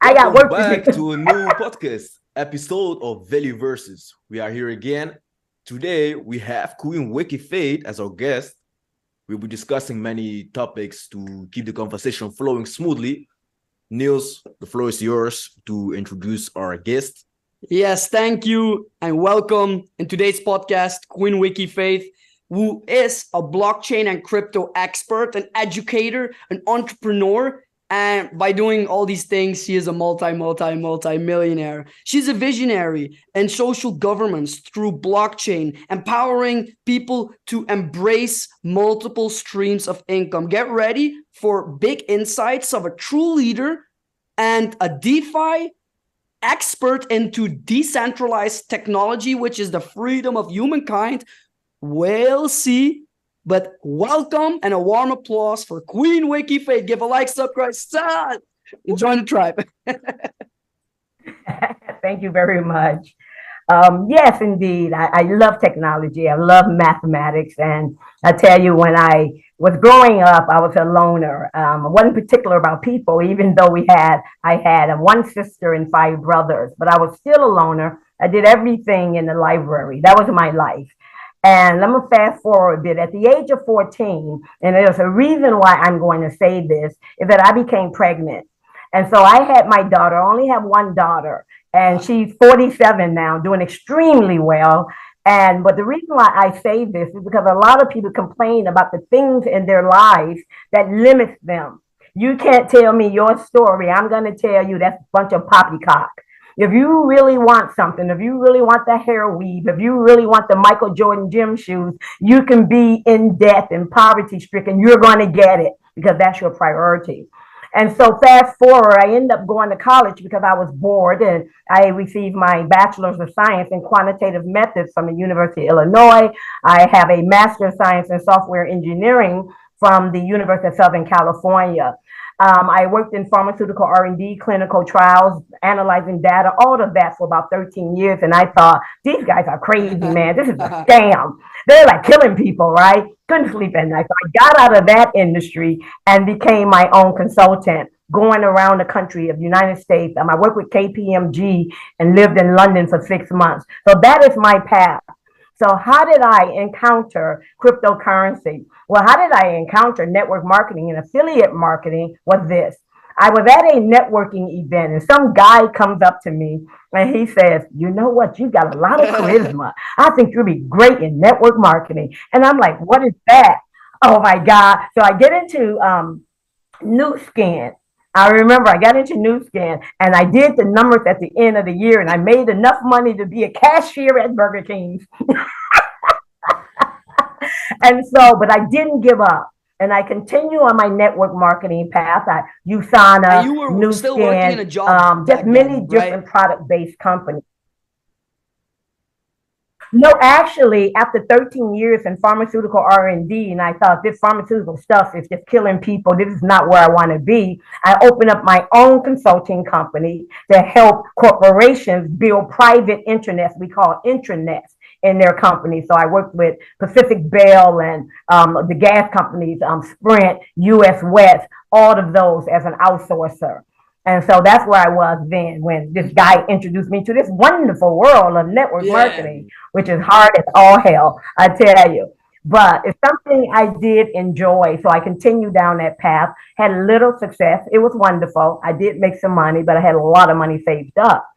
I got Welcome work to back do. to a new podcast episode of Value Versus. We are here again. Today we have Queen Wicky Faith as our guest. We'll be discussing many topics to keep the conversation flowing smoothly. Niels, the floor is yours to introduce our guest. Yes, thank you and welcome in today's podcast, Queen Wicky Faith, who is a blockchain and crypto expert, an educator, an entrepreneur. And by doing all these things, she is a multi-millionaire. She's a visionary in social governance through blockchain, empowering people to embrace multiple streams of income. Get ready for big insights of a true leader and a DeFi expert into decentralized technology, which is the freedom of humankind. We'll see. But welcome and a warm applause for Queen Wicky Faith. Give a like, subscribe, join the tribe. Thank you very much. Yes, indeed. I love technology. I love mathematics. And I tell you, when I was growing up, I was a loner. I wasn't particular about people, even though I had one sister and 5 brothers, but I was still a loner. I did everything in the library. That was my life. And let me fast forward a bit. At the age of 14, and there's a reason why I'm going to say this, is that I became pregnant. And so I had my daughter, I only have one daughter, and she's 47 now, doing extremely well. But the reason why I say this is because a lot of people complain about the things in their lives that limits them. You can't tell me your story. I'm going to tell you that's a bunch of poppycock. If you really want something, if you really want the hair weave, if you really want the Michael Jordan gym shoes, you can be in debt and poverty stricken. You're going to get it because that's your priority. And so fast forward, I ended up going to college because I was bored, and I received my bachelor's of science in quantitative methods from the University of Illinois. I have a master's of science in software engineering from the University of Southern California. I worked in pharmaceutical R&D, clinical trials, analyzing data, all of that for about 13 years. And I thought, these guys are crazy, man. This is a scam. They're like killing people, right? Couldn't sleep at night. So I got out of that industry and became my own consultant, going around the country of the United States. I worked with KPMG and lived in London for 6 months. So that is my path. So how did I encounter cryptocurrency? Well, how did I encounter network marketing and affiliate marketing was this. I was at a networking event and some guy comes up to me and he says, you know what? You got a lot of charisma. I think you'll be great in network marketing. And I'm like, what is that? Oh my God. So I get into New Skin. I remember I got into New Skin and I did the numbers at the end of the year and I made enough money to be a cashier at Burger King. But I didn't give up. And I continue on my network marketing path. I USANA, You were New still Skin, working in a job just many then, different right? product-based companies. No, actually, after 13 years in pharmaceutical R&D, and I thought this pharmaceutical stuff is just killing people. This is not where I want to be. I opened up my own consulting company to help corporations build private intranets. We call intranets in their company. So I worked with Pacific Bell and the gas companies, Sprint, US West, all of those as an outsourcer. And so that's where I was then when this guy introduced me to this wonderful world of network marketing, which is hard as all hell, I tell you. But it's something I did enjoy. So I continued down that path, had little success. It was wonderful. I did make some money, but I had a lot of money saved up.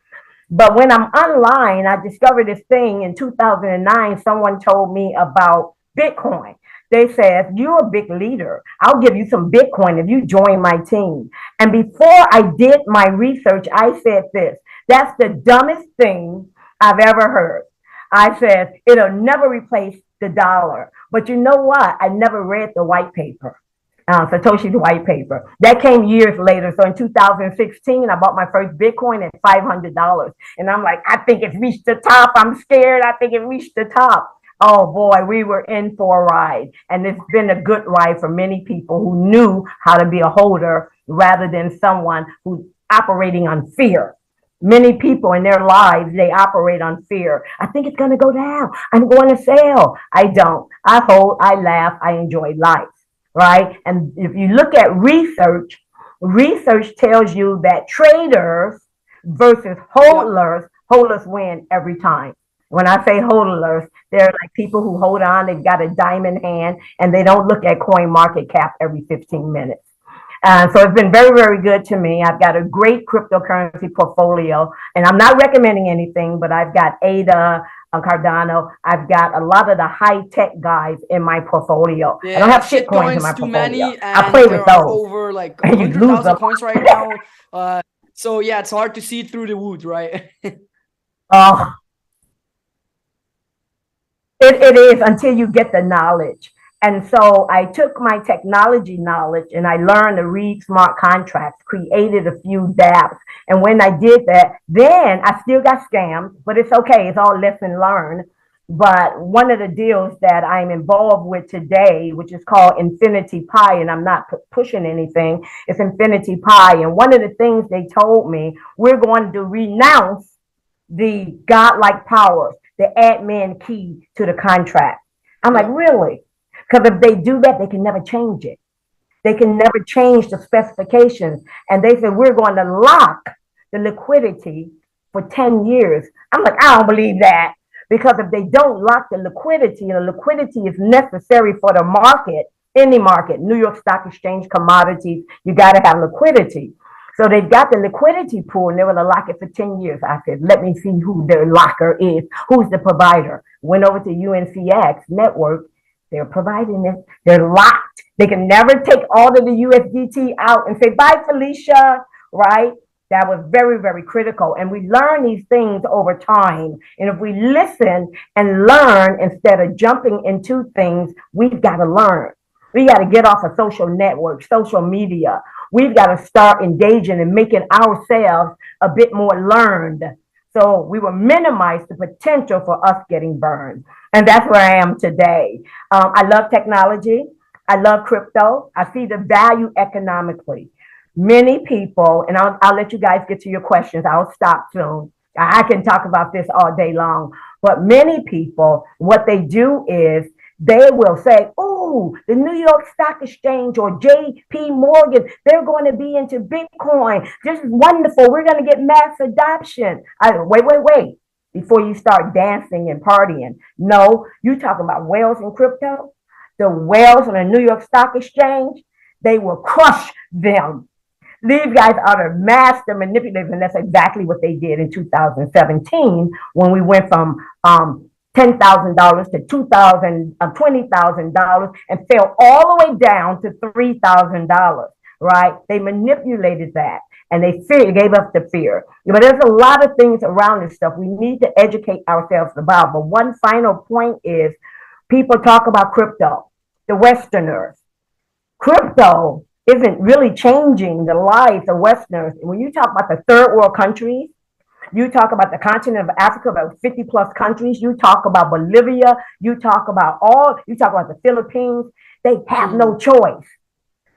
But when I'm online, I discovered this thing in 2009. Someone told me about Bitcoin. They said, you're a big leader. I'll give you some Bitcoin if you join my team. And before I did my research, I said this, that's the dumbest thing I've ever heard. I said, it'll never replace the dollar. But you know what? I never read the white paper. Satoshi's white paper. That came years later. So in 2016, I bought my first Bitcoin at $500. And I'm like, I think it's reached the top. I'm scared. I think it reached the top. Oh boy, we were in for a ride. And it's been a good ride for many people who knew how to be a holder rather than someone who's operating on fear. Many people in their lives, they operate on fear. I think it's going to go down. I'm going to sell. I don't. I hold, I laugh, I enjoy life, right? And if you look at research, research tells you that traders versus holders win every time. When I say holders, they're like people who hold on, they've got a diamond hand, and they don't look at coin market cap every 15 minutes. So it's been very, very good to me. I've got a great cryptocurrency portfolio, and I'm not recommending anything, but I've got ADA, Cardano. I've got a lot of the high tech guys in my portfolio. Yeah, I don't have shit shit coins in coins my too portfolio. many, I and play there with are those. over like And you lose 100,000 them. coins right now. So yeah, it's hard to see through the wood, right? Oh, it is until you get the knowledge. And so I took my technology knowledge and I learned to read smart contracts, created a few dApps. And when I did that, then I still got scammed, but it's okay. It's all lesson learned. But one of the deals that I'm involved with today, which is called Infinity Pi, and I'm not pushing anything, it's Infinity Pi. And one of the things they told me, we're going to renounce the godlike powers, the admin key to the contract. I'm like, really? Because if they do that, they can never change it. They can never change the specifications. And they said, we're going to lock the liquidity for 10 years. I'm like, I don't believe that. Because if they don't lock the liquidity is necessary for the market, any market, New York Stock Exchange, commodities, you got to have liquidity. So they've got the liquidity pool and they were to lock it for 10 years. I said, let me see who their locker is. Who's the provider? Went over to UNCX network. They're providing it. They're locked. They can never take all of the USDT out and say, bye, Felicia, right? That was very, very critical. And we learn these things over time. And if we listen and learn instead of jumping into things, we've got to learn. We got to get off of social networks, social media. We've got to start engaging and making ourselves a bit more learned. So we will minimize the potential for us getting burned. And that's where I am today. I love technology. I love crypto. I see the value economically. Many people, and I'll let you guys get to your questions. I'll stop soon. I can talk about this all day long. But many people, what they do is they will say, oh, the New York Stock Exchange or JP Morgan, they're going to be into Bitcoin. This is wonderful. We're going to get mass adoption. Wait. Before you start dancing and partying. No, you talking about whales in crypto? The whales on the New York Stock Exchange, they will crush them. These guys are the master manipulators, and that's exactly what they did in 2017 when we went from $10,000 to $20,000 and fell all the way down to $3,000, right? They manipulated that and they gave us the fear. But there's a lot of things around this stuff we need to educate ourselves about. But one final point is people talk about crypto, the Westerners. Crypto isn't really changing the lives of Westerners. When you talk about the third world countries, you talk about the continent of Africa, about 50 plus countries, you talk about Bolivia, you talk about the Philippines, they have no choice.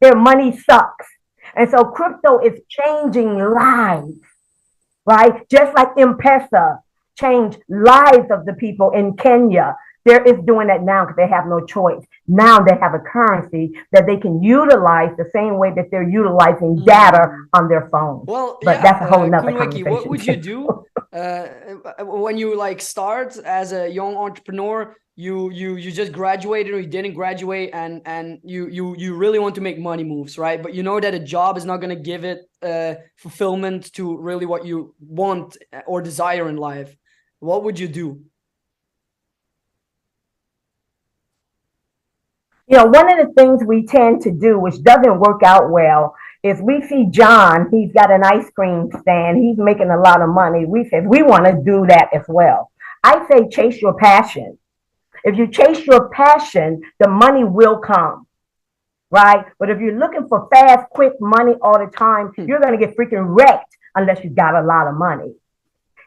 Their money sucks. And so crypto is changing lives, right? Just like M-Pesa changed lives of the people in Kenya. There is doing that now because they have no choice. Now they have a currency that they can utilize the same way that they're utilizing data on their phone. Well, but yeah, that's a whole nother Queen Wicky, conversation. what would you do when you like start as a young entrepreneur? You just graduated or you didn't graduate, and you really want to make money moves, right? But you know that a job is not going to give it fulfillment to really what you want or desire in life. What would you do? You know, one of the things we tend to do, which doesn't work out well, is we see John, he's got an ice cream stand, he's making a lot of money. We say, we want to do that as well. I say, chase your passion. If you chase your passion, the money will come, right? But if you're looking for fast, quick money all the time, you're going to get freaking wrecked unless you got a lot of money.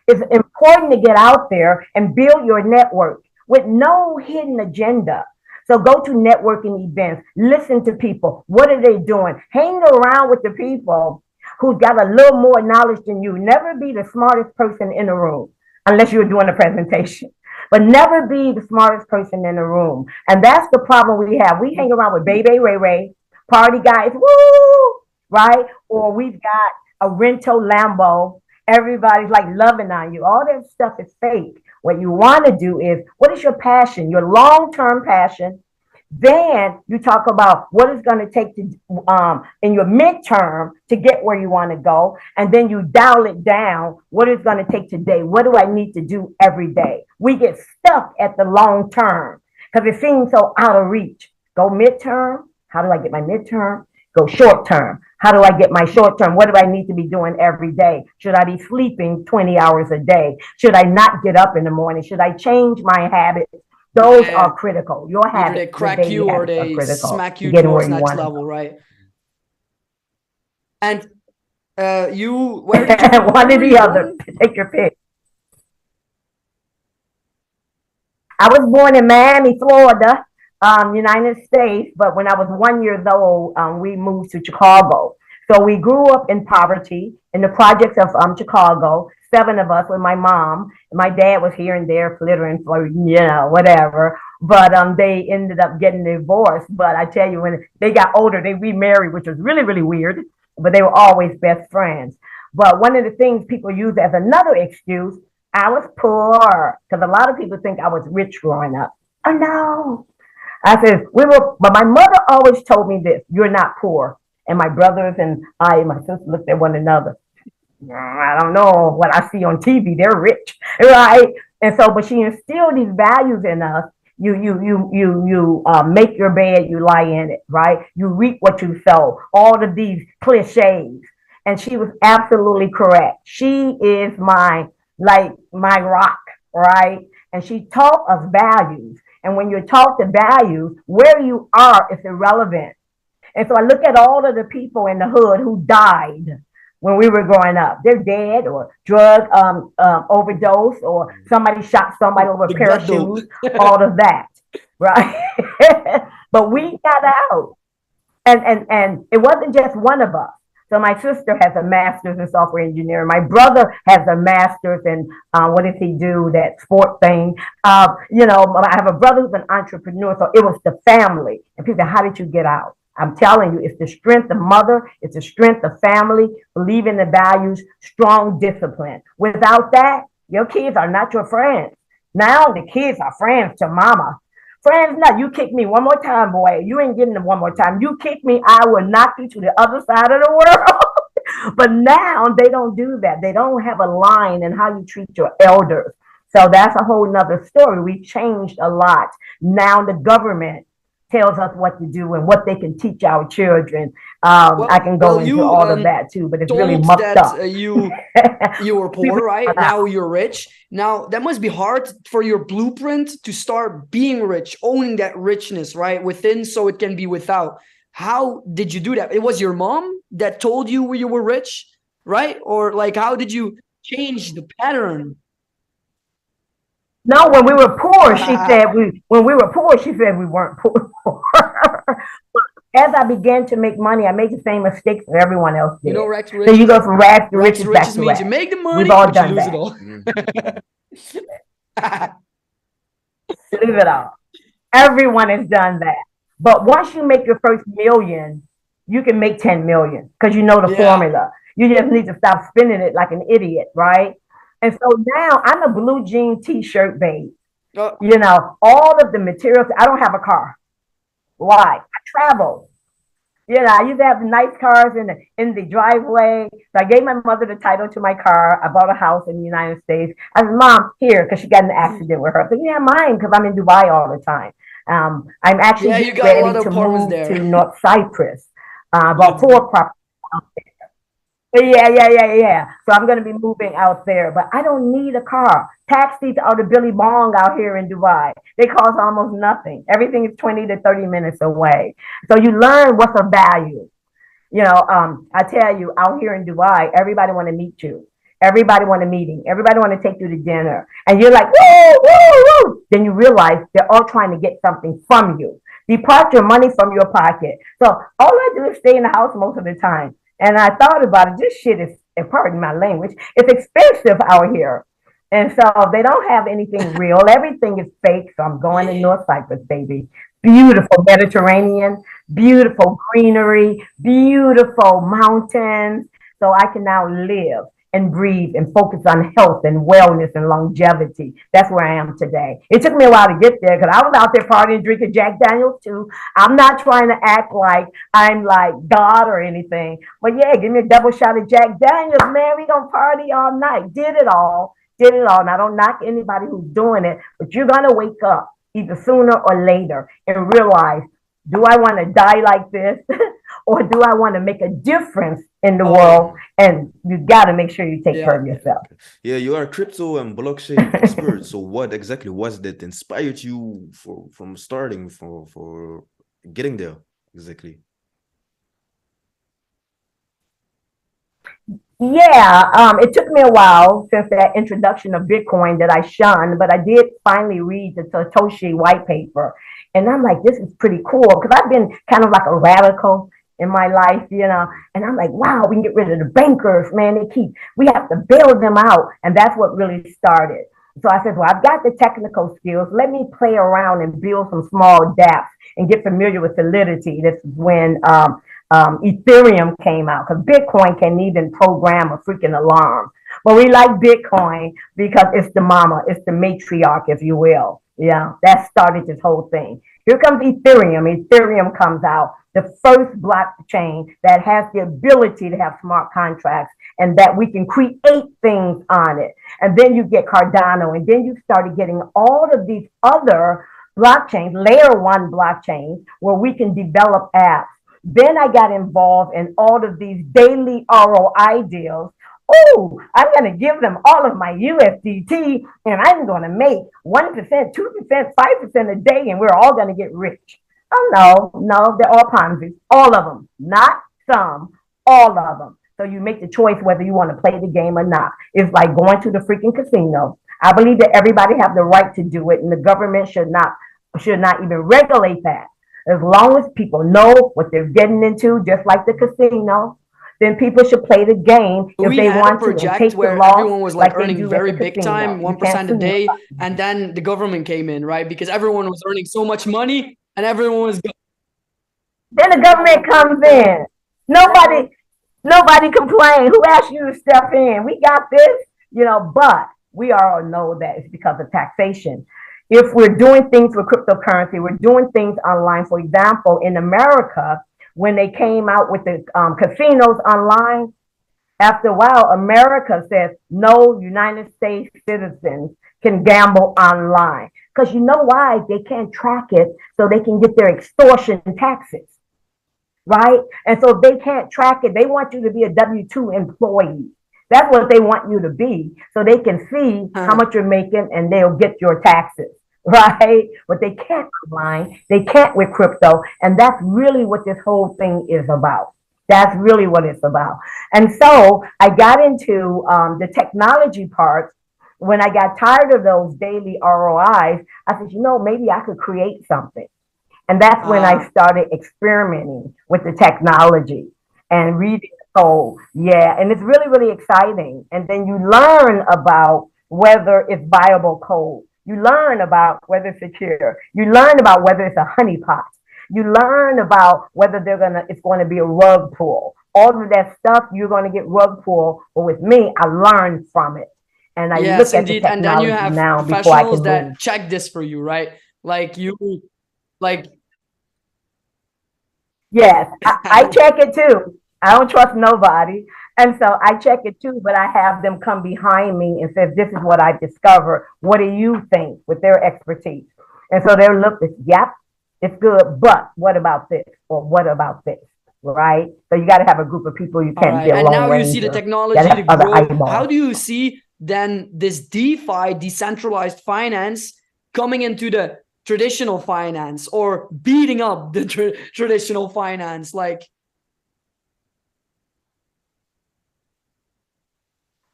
It's important to get out there and build your network with no hidden agenda. So go to networking events, listen to people. What are they doing? Hang around with the people who've got a little more knowledge than you. Never be the smartest person in the room unless you're doing a presentation. But never be the smartest person in the room. And that's the problem we have. We hang around with Baby Ray Ray, party guys, woo, right? Or we've got a rental Lambo. Everybody's like loving on you. All that stuff is fake. What you want to do is, what is your passion, your long-term passion? Then you talk about what it's going to take to in your midterm to get where you want to go, and then you dial it down. What it's going to take today? What do I need to do every day? We get stuck at the long term because it seems so out of reach. Go midterm. How do I get my midterm? Go short term. How do I get my short term? What do I need to be doing every day? Should I be sleeping 20 hours a day? Should I not get up in the morning? Should I change my habits? Those are critical. Your Either habits, they crack you or they smack you towards next level, right? And where did you one or the other. Take your pick. I was born in Miami, Florida, United States, but when I was 1 year old, we moved to Chicago. So we grew up in poverty in the projects of Chicago. 7 of us with my mom. My dad was here and there, flittering for, whatever. But they ended up getting divorced. But I tell you, when they got older, they remarried, which was really, really weird. But they were always best friends. But one of the things people use as another excuse, I was poor, because a lot of people think I was rich growing up. Oh, no. I said, but my mother always told me this, you're not poor. And my brothers and my sister looked at one another. I don't know what I see on TV. They're rich, right? And so, but she instilled these values in us. You make your bed, you lie in it, right? You reap what you sow. All of these cliches, and she was absolutely correct. She is my rock, right? And she taught us values. And when you're taught the values, where you are is irrelevant. And so I look at all of the people in the hood who died when we were growing up. They're dead or drug overdose, or somebody shot somebody over a pair of shoes, all of that, right? But we got out. And it wasn't just one of us. So my sister has a master's in software engineering. My brother has a master's in, what does he do, that sport thing. I have a brother who's an entrepreneur, so it was the family. And people say, how did you get out? I'm telling you, it's the strength of mother, it's the strength of family, believe in the values, strong discipline. Without that, your kids are not your friends. Now the kids are friends to mama. Friends, not you kick me one more time, boy. You ain't getting them one more time. You kick me, I will knock you to the other side of the world. But now they don't do that. They don't have a line in how you treat your elders. So that's a whole nother story. We've changed a lot. Now the government tells us what to do and what they can teach our children. I can go into all of that too, but it's really mucked up. You were poor, right? Now you're rich. Now that must be hard for your blueprint to start being rich, owning that richness, right? Within, so it can be without. How did you do that? It was your mom that told you you were rich, right? Or like, how did you change the pattern? No, when we were poor, she said we weren't poor. As I began to make money, I made the same mistakes that everyone else did. Rex so you go from rags to riches back to means rags. You make the money, we've all but done you lose that. it all. Lose it all. Everyone has done that. But once you make your first million, you can make 10 million because you know the formula. You just need to stop spending it like an idiot, right? And so now I'm a blue jean t-shirt babe. All of the materials. I don't have a car. Why? I travel. I used to have nice cars in the driveway. So I gave my mother the title to my car. I bought a house in the United States. I said, Mom, here, because she got in an accident with her. I said, yeah, mine, because I'm in Dubai all the time. I'm actually ready to move to North Cyprus. About 4 properties out there. Yeah. So I'm going to be moving out there, but I don't need a car. Taxis are the Billy Bong out here in Dubai. They cost almost nothing. Everything is 20 to 30 minutes away. So you learn what's of value. I tell you, out here in Dubai, everybody want to meet you. Everybody want a meeting. Everybody want to take you to dinner. And you're like, woo. Then you realize they're all trying to get something from you. Depart your money from your pocket. So all I do is stay in the house most of the time. And I thought about it. This shit is, pardon my language, it's expensive out here. And so they don't have anything real. Everything is fake. So I'm going to North Cyprus, baby. beautiful Mediterranean, beautiful greenery, beautiful mountains. So I can now live and breathe and focus on health and wellness and longevity. That's where I am today. It took me a while to get there because I was out there partying, drinking Jack Daniels too. I'm not trying to act like I'm like God or anything. But yeah, give me a double shot of Jack Daniels, man. We gonna party all night. Did it all. Did it all. And I don't knock anybody who's doing it, but you're gonna wake up either sooner or later and realize, do I want to die like this or do I want to make a difference in the world? And you got to make sure you take care of yourself. Yeah, you are a crypto and blockchain expert. So what exactly was that inspired you from starting for getting there exactly? Yeah, it took me a while since that introduction of Bitcoin that I shunned, but I did finally read the Satoshi white paper. And I'm like, this is pretty cool because I've been kind of like a radical in my life, and I'm like, wow, we can get rid of the bankers, man. We have to bail them out. And that's what really started. So I said, well, I've got the technical skills. Let me play around and build some small dApps and get familiar with Solidity. This is when Ethereum came out because Bitcoin can't even program a freaking alarm. But we like Bitcoin because it's the mama, it's the matriarch, if you will. Yeah, that started this whole thing. Here comes Ethereum. Ethereum comes out, the first blockchain that has the ability to have smart contracts and that we can create things on it. And then you get Cardano, and then you started getting all of these other blockchains, layer one blockchains, where we can develop apps. Then I got involved in all of these daily ROI deals. Oh, I'm going to give them all of my USDT and I'm going to make 1%, 2%, 5% a day and we're all going to get rich. Oh, no, they're all Ponzi. All of them. Not some, all of them. So you make the choice whether you want to play the game or not. It's like going to the freaking casino. I believe that everybody have the right to do it and the government should not even regulate that. As long as people know what they're getting into, just like the casino, then people should play the game if they want to. We had a project where everyone was like earning very big time, 1% a day, and then the government came in, right? Because everyone was earning so much money, and everyone was. Then the government comes in. Nobody complained. Who asked you to step in? We got this, but we all know that it's because of taxation. If we're doing things with cryptocurrency, we're doing things online. For example, in America, when they came out with the casinos online, after a while, America says no United States citizens can gamble online. Because you know why? They can't track it so they can get their extortion taxes, right? And so if they can't track it, they want you to be a W-2 employee. That's what they want you to be, so they can see how much you're making and they'll get your taxes, right? But they can't online, they can't with crypto, and that's really what this whole thing is about. That's really what it's about. And so I got into the technology part. When I got tired of those daily ROIs, I said, maybe I could create something. And that's when I started experimenting with the technology and reading. Oh, yeah. And it's really, really exciting. And then you learn about whether it's viable code. You learn about whether it's secure. You learn about whether it's a honeypot. You learn about whether it's going to be a rug pull. All of that stuff, you're going to get rug pull. But with me, I learned from it. And I look at the technology and then you have now professionals that check this for you, right? Yes, I check it too. I don't trust nobody. And so I check it too, but I have them come behind me and say, this is what I discovered. What do you think with their expertise? And so they'll look at, yep, it's good, but what about this? Or what about this? Right? So you got to have a group of people you can't be alone. And now you see the technology to grow. How do you see then this DeFi, decentralized finance, coming into the traditional finance or beating up the traditional finance?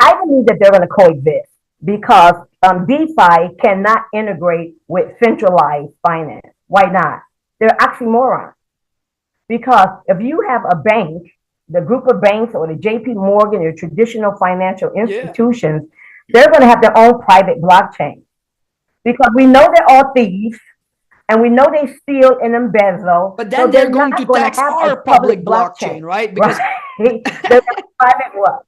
I believe that they're going to coexist because DeFi cannot integrate with centralized finance. Why not? They're oxymorons. Because if you have a bank, the group of banks or the JP Morgan or traditional financial institutions, they're going to have their own private blockchain. Because we know they're all thieves. And we know they steal and embezzle. But then so they're going to tax have our a public blockchain, right? Because right? They're private what?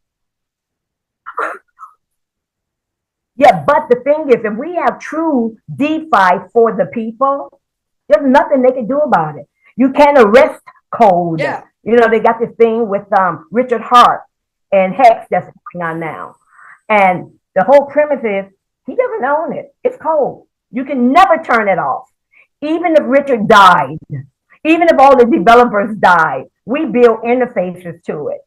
Yeah, but the thing is, if we have true DeFi for the people, there's nothing they can do about it. You can't arrest code. yeah, You know, they got this thing with Richard Hart and Hex that's going on now. And the whole premise is he doesn't own it. It's code. You can never turn it off. Even if Richard died, even if all the developers died, we build interfaces to it.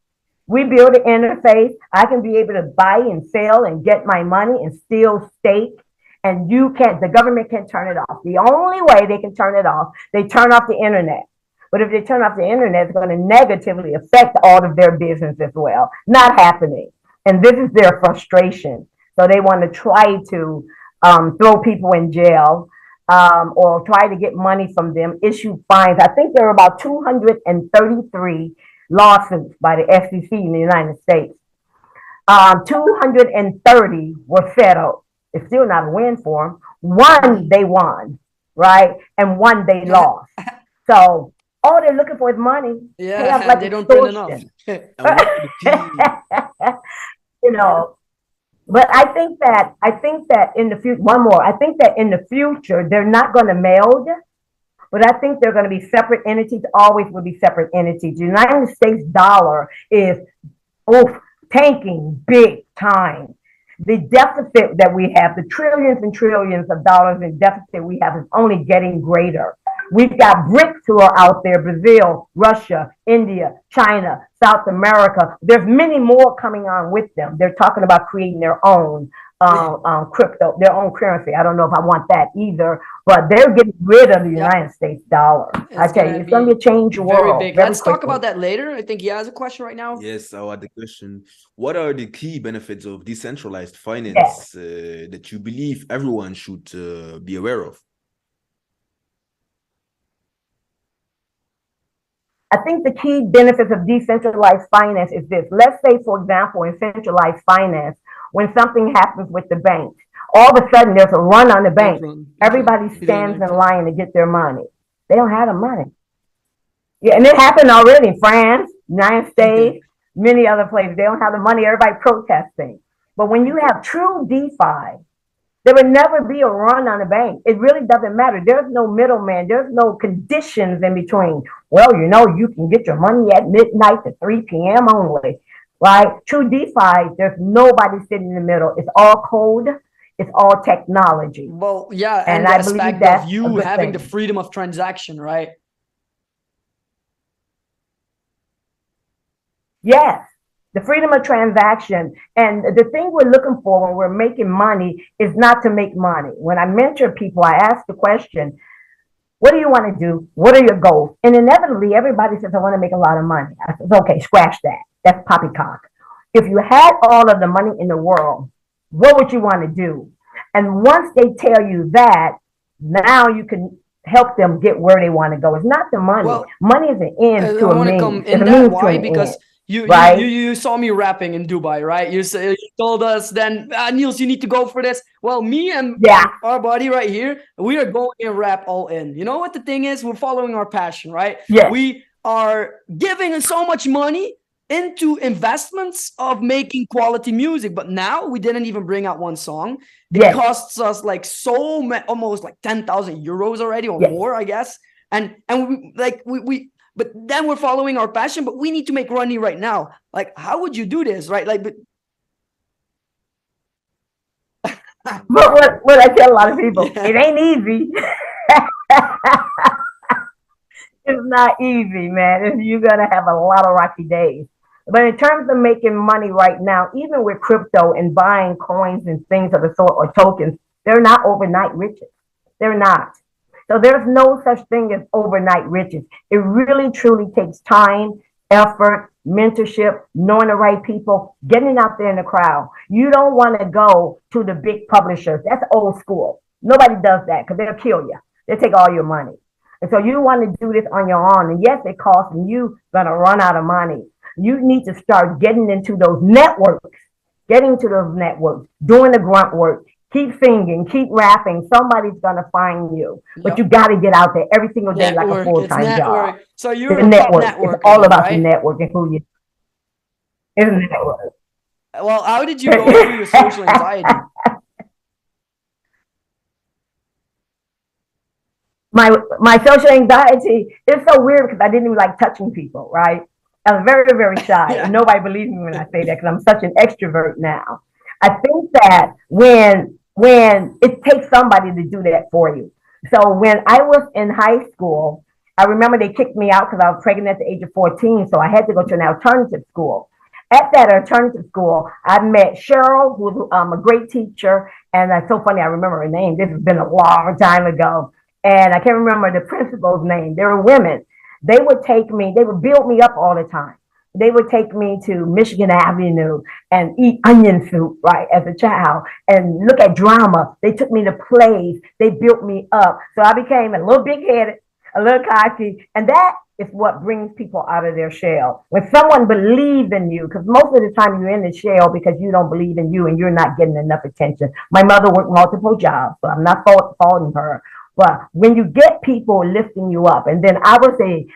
We build an interface. I can be able to buy and sell and get my money and still stake. And you can't, the government can't turn it off. The only way they can turn it off, they turn off the internet. But if they turn off the internet, it's going to negatively affect all of their business as well. Not happening. And this is their frustration. So they want to try to throw people in jail or try to get money from them, issue fines. I think there are about 233 lawsuits by the SEC in the United States. 230 were settled. It's still not a win for them. One they won, right? And one they lost. So all they're looking for is money. Yeah, like they don't turn it off. You know, but I think that in the future, one more. I think that in the future they're not going to meld, but I think they're going to be separate entities. Always will be separate entities. The United States dollar is tanking big time. The deficit that we have, the trillions and trillions of dollars in deficit we have, is only getting greater. We've got BRICS who are out there: Brazil, Russia, India, China, South America. There's many more coming on with them. They're talking about creating their own crypto, their own currency. I don't know if I want that either, but they're getting rid of the United States dollar. I tell you, it's going to change the world. Big. Let's talk about that later. I think he has a question right now. Yes, I had the question. What are the key benefits of decentralized finance that you believe everyone should be aware of? I think the key benefits of decentralized finance is this. Let's say, for example, in centralized finance, when something happens with the banks, all of a sudden there's a run on the bank. Everybody stands in line to get their money. They don't have the money. Yeah, and it happened already in France, United States, many other places. They don't have the money. Everybody protesting. But when you have true DeFi, there will never be a run on the bank. It really doesn't matter. There's no middleman. There's no conditions in between. Well, you know, you can get your money at midnight to 3 p.m. only, right? True DeFi, there's nobody sitting in the middle. It's all code. It's all technology. Well, yeah, and I believe that of you having the freedom of transaction, right? Yes. The freedom of transaction. And the thing we're looking for when we're making money is not to make money. When I mentor people, I ask the question, what do you want to do? What are your goals? And inevitably, everybody says, I want to make a lot of money. I said, okay, scratch that. That's poppycock. If you had all of the money in the world, what would you want to do? And once they tell you that, now you can help them get where they want to go. It's not the money. Well, money is an end to a means. It's a means to an because end. You saw me rapping in Dubai, right? You told us then, Niels, you need to go for this. Well, me and our buddy right here, we are going and rap all in. You know what the thing is? We're following our passion, right? Yes. We are giving so much money into investments of making quality music, but now we didn't even bring out one song. It costs us like almost like 10,000 euros already or more, I guess. And we but then we're following our passion, but we need to make money right now. Like, how would you do this, right? Like, but what I tell a lot of people, it ain't easy. It's not easy, man. You're gonna have a lot of rocky days. But in terms of making money right now, even with crypto and buying coins and things of the sort or tokens, they're not overnight riches. They're not. So there's no such thing as overnight riches. It really, truly takes time, effort, mentorship, knowing the right people, getting out there in the crowd. You don't want to go to the big publishers. That's old school. Nobody does that because they'll kill you. They'll take all your money. And so you want to do this on your own. And yes, it costs, and you're going to run out of money. You need to start getting into those networks, doing the grunt work, Keep singing, keep rapping. Somebody's gonna find you, but Yep. you got to get out there every single day like a Network. It's full-time job. network. So The you're a top network. It's networker all then, about the right? network and who you. It's a network. Well, how did you go through your social anxiety? My social anxiety is so weird because I didn't even like touching people, right? I was very, very shy, Yeah. and nobody believes me when I say that because I'm such an extrovert now. I think that when it takes somebody to do that for you. So when I was in high school, I remember they kicked me out because I was pregnant at the age of 14, so I had to go to an alternative school. At that alternative school, I met Cheryl, who was a great teacher, and it's so funny, I remember her name. This has been a long time ago, and I can't remember the principal's name. They were women. They would take me, they would build me up all the time. They would take me to Michigan Avenue and eat onion soup, right, as a child, and look at drama. They took me to plays. They built me up. So I became a little big headed, a little cocky, and that is what brings people out of their shell. When someone believes in you, because most of the time you're in the shell because you don't believe in you and you're not getting enough attention. My mother worked multiple jobs, so I'm not faulting her. But when you get people lifting you up, and then I was a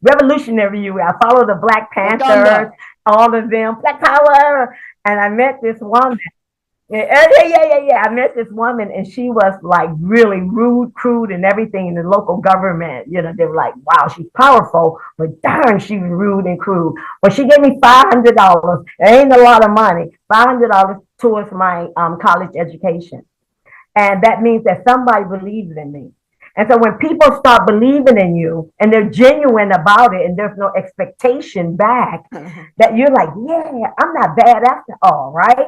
revolutionary youth. I followed the Black Panthers, all of them, Black Power. And I met this woman. Yeah. I met this woman, and she was like really rude, crude, and everything in the local government. You know, they were like, "Wow, she's powerful, but darn, she was rude and crude." But she gave me $500. It ain't a lot of money. $500 towards my college education, and that means that somebody believes in me. And so when people start believing in you and they're genuine about it and there's no expectation back, that you're like, yeah, I'm not bad after all, right?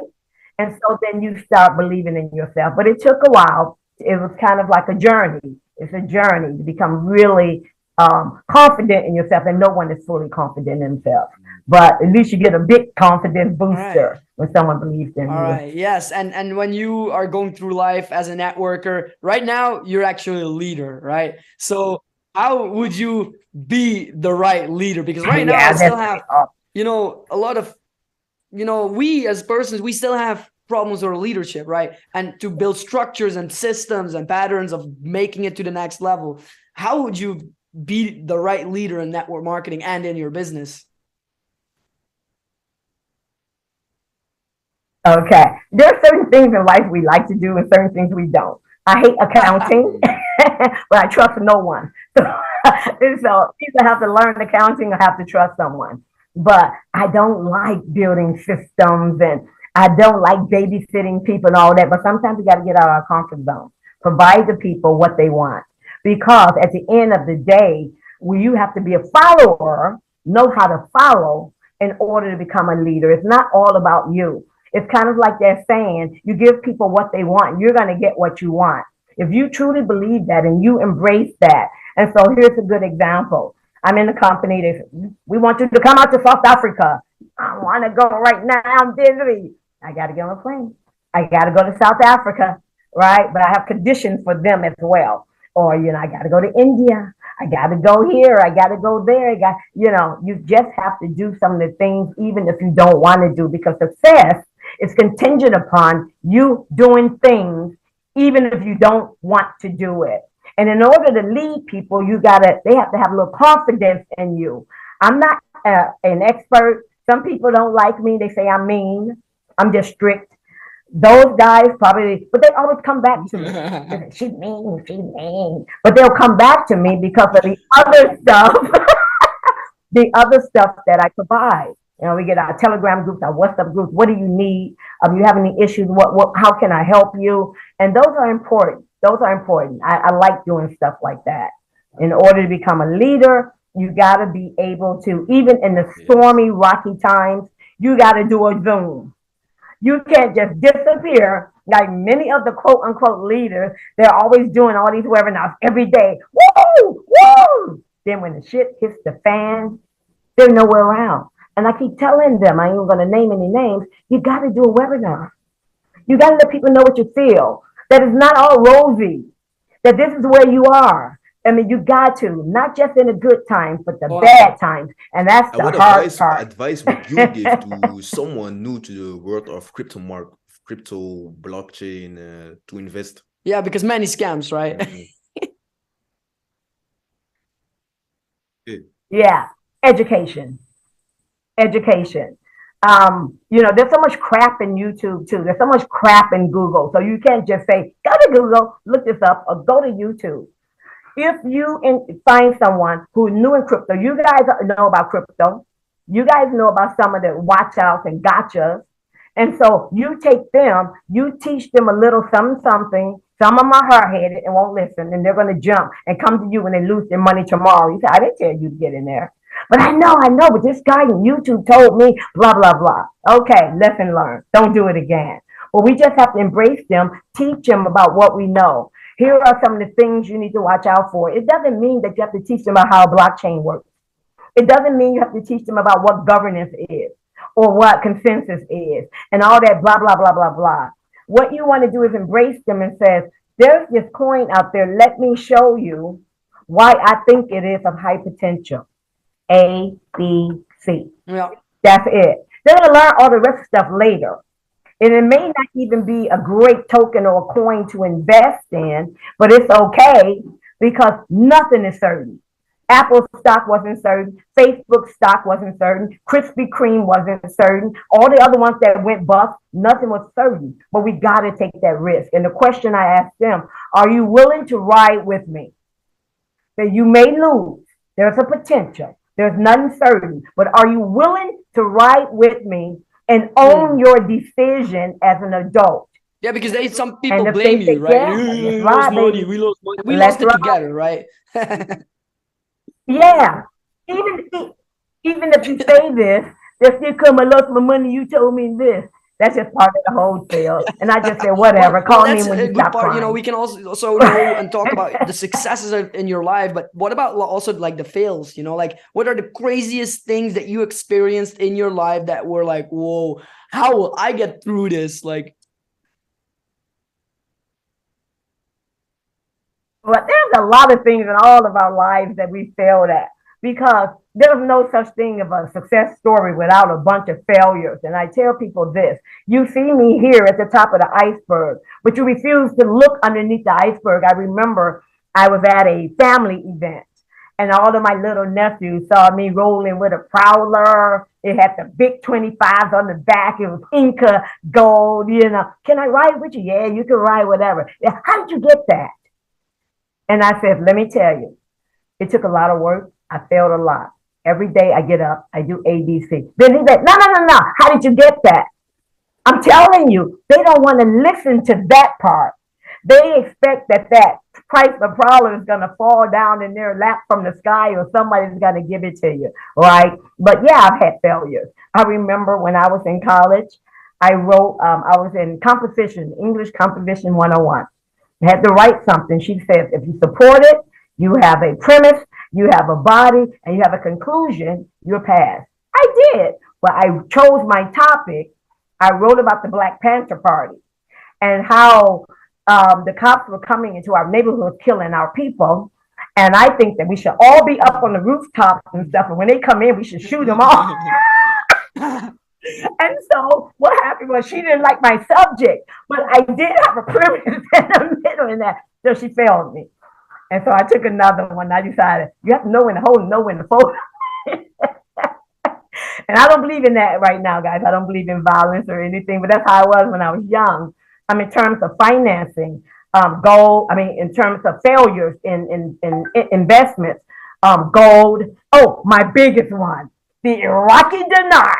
And so then you start believing in yourself. But it took a while. It was kind of like a journey. It's a journey to become really confident in yourself, and no one is fully confident in themselves. But at least you get a big confidence booster when someone believes in you. All right. Yes. And when you are going through life as a networker, right now you're actually a leader, right? So how would you be the right leader? Because right now I still have, a lot of, we as persons, we still have problems with leadership, right? And to build structures and systems and patterns of making it to the next level. How would you be the right leader in network marketing and in your business? Okay. There are certain things in life we like to do and certain things we don't. I hate accounting, but I trust no one. So either have to learn accounting or have to trust someone. But I don't like building systems and I don't like babysitting people and all that. But sometimes we got to get out of our comfort zone, provide the people what they want. Because at the end of the day, you have to be a follower, know how to follow in order to become a leader. It's not all about you. It's kind of like they're saying, you give people what they want, you're going to get what you want. If you truly believe that and you embrace that. And so here's a good example. I'm in a company that we want you to come out to South Africa. I want to go right now. I'm busy. I got to get on a plane. I got to go to South Africa, right? But I have conditions for them as well. Or, I got to go to India. I got to go here. I got to go there. You just have to do some of the things, even if you don't want to do, because success is contingent upon you doing things, even if you don't want to do it. And in order to lead people, they have to have a little confidence in you. I'm not an expert. Some people don't like me. They say I'm mean. I'm just strict. Those guys probably, but they always come back to me. She's mean. But they'll come back to me because of the other stuff, the other stuff that I provide. We get our Telegram groups, our WhatsApp groups. What do you need? You have any issues? How can I help you? And those are important. I like doing stuff like that. In order to become a leader, you got to be able to, even in the stormy, rocky times, you got to do a Zoom. You can't just disappear like many of the quote unquote leaders. They're always doing all these webinars every day. Woo! Then when the shit hits the fan, they're nowhere around. And I keep telling them, I ain't going to name any names, you got to do a webinar. You got to let people know what you feel, that it's not all rosy, that this is where you are. I mean, you got to, not just in the good times, but the Wow. bad times. And that's And the what hard part. advice would you give to someone new to the world of crypto blockchain to invest? Yeah, because many scams, right? Yeah, education. Education. There's so much crap in YouTube too. There's so much crap in Google. So you can't just say, go to Google, look this up, or go to YouTube. If you find someone who's new in crypto, you guys know about crypto. You guys know about some of the watch outs and gotchas. And so you take them, you teach them a little something. Some of them are hard-headed and won't listen, and they're going to jump and come to you when they lose their money tomorrow. You say, I didn't tell you to get in there. But I know, but this guy on YouTube told me, blah, blah, blah. Okay, lesson learned. Don't do it again. Well, we just have to embrace them, teach them about what we know. Here are some of the things you need to watch out for. It doesn't mean that you have to teach them about how a blockchain works. It doesn't mean you have to teach them about what governance is or what consensus is and all that blah, blah, blah, blah, blah. What you want to do is embrace them and say, there's this coin out there. Let me show you why I think it is of high potential. A, B, C. Yeah. That's it. They're going to learn all the rest of stuff later. And it may not even be a great token or a coin to invest in, but it's okay because nothing is certain. Apple stock wasn't certain. Facebook stock wasn't certain. Krispy Kreme wasn't certain. All the other ones that went bust, nothing was certain. But we got to take that risk. And the question I asked them, are you willing to ride with me? That you may lose. There's a potential. There's nothing certain. But are you willing to ride with me and own your decision as an adult? Yeah, because some people blame you, right? Yeah, we lost money. We lost money. We lost it together, right? Yeah. Even if you say this, there's still come, I lost my money, you told me this. That's just part of the whole sale. And I just said, whatever, call me when you stop crying. We can also know and talk about the successes in your life, but what about also like the fails, like what are the craziest things that you experienced in your life that were like, whoa, how will I get through this? Like, well, there's a lot of things in all of our lives that we failed at because there's no such thing of a success story without a bunch of failures. And I tell people this, you see me here at the top of the iceberg, but you refuse to look underneath the iceberg. I remember I was at a family event and all of my little nephews saw me rolling with a Prowler. It had the big 25s on the back. It was Inca gold, Can I ride with you? Yeah, you can ride whatever. Yeah, how did you get that? And I said, let me tell you, it took a lot of work. I failed a lot. Every day I get up, I do A, B, C. Then he said, no. How did you get that? I'm telling you, they don't want to listen to that part. They expect that price of problem is going to fall down in their lap from the sky or somebody's going to give it to you, right? But yeah, I've had failures. I remember when I was in college, I was in composition, English Composition 101. I had to write something. She says, if you support it, you have a premise, you have a body, and you have a conclusion, you're passed. I did. Well, I chose my topic. I wrote about the Black Panther Party and how the cops were coming into our neighborhoods, killing our people. And I think that we should all be up on the rooftops and stuff. And when they come in, we should shoot them all. And so what happened was she didn't like my subject, but I did have a premise in the middle in that. So she failed me. And so I took another one. I decided you have to know when to hold and know when to fold. And I don't believe in that right now, guys. I don't believe in violence or anything, but that's how I was when I was young. In terms of financing, in terms of failures in investments, gold. Oh, my biggest one, the Iraqi dinar.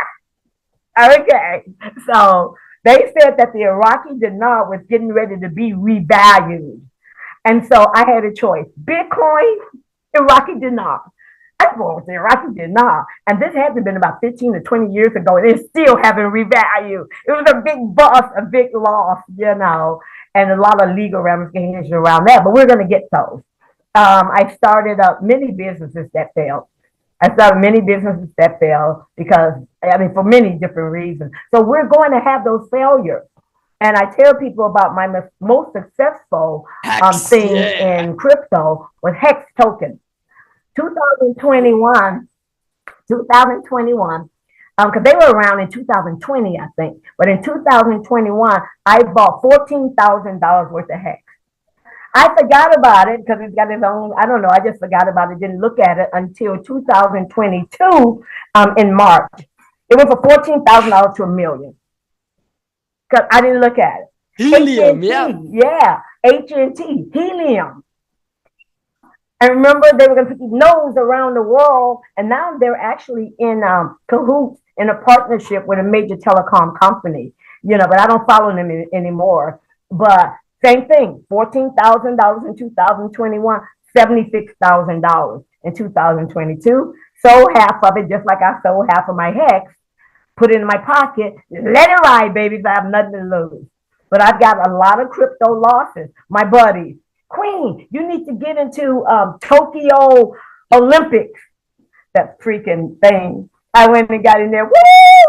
Okay, so they said that the Iraqi dinar was getting ready to be revalued. And so I had a choice, Bitcoin, Iraqi dinar. I bought with the Iraqi dinar. And this had to have been about 15 to 20 years ago. And it's still haven't revalued. It was a big bust, a big loss, and a lot of legal ramifications around that. But we're going to get those. I started up many businesses that failed. Because, for many different reasons. So we're going to have those failures. And I tell people about my most successful Hex, thing yeah. in crypto was Hex token. 2021, 2021, because they were around in 2020, I think. But in 2021, I bought $14,000 worth of Hex. I forgot about it because it's got its own, I don't know, I just forgot about it, didn't look at it until 2022 in March. It went from $14,000 to a million because I didn't look at it. Helium, AT&T, yeah. yeah, AT&T, helium. And remember, they were going to put these nodes around the world, and now they're actually in cahoots in a partnership with a major telecom company. But I don't follow them anymore. But same thing, $14,000 in 2021, $76,000 in 2022. Sold half of it, just like I sold half of my Hex, put it in my pocket, let it ride, baby, because I have nothing to lose. But I've got a lot of crypto losses. My buddies, Queen, you need to get into Tokyo Olympics. That freaking thing. I went and got in there. Woo,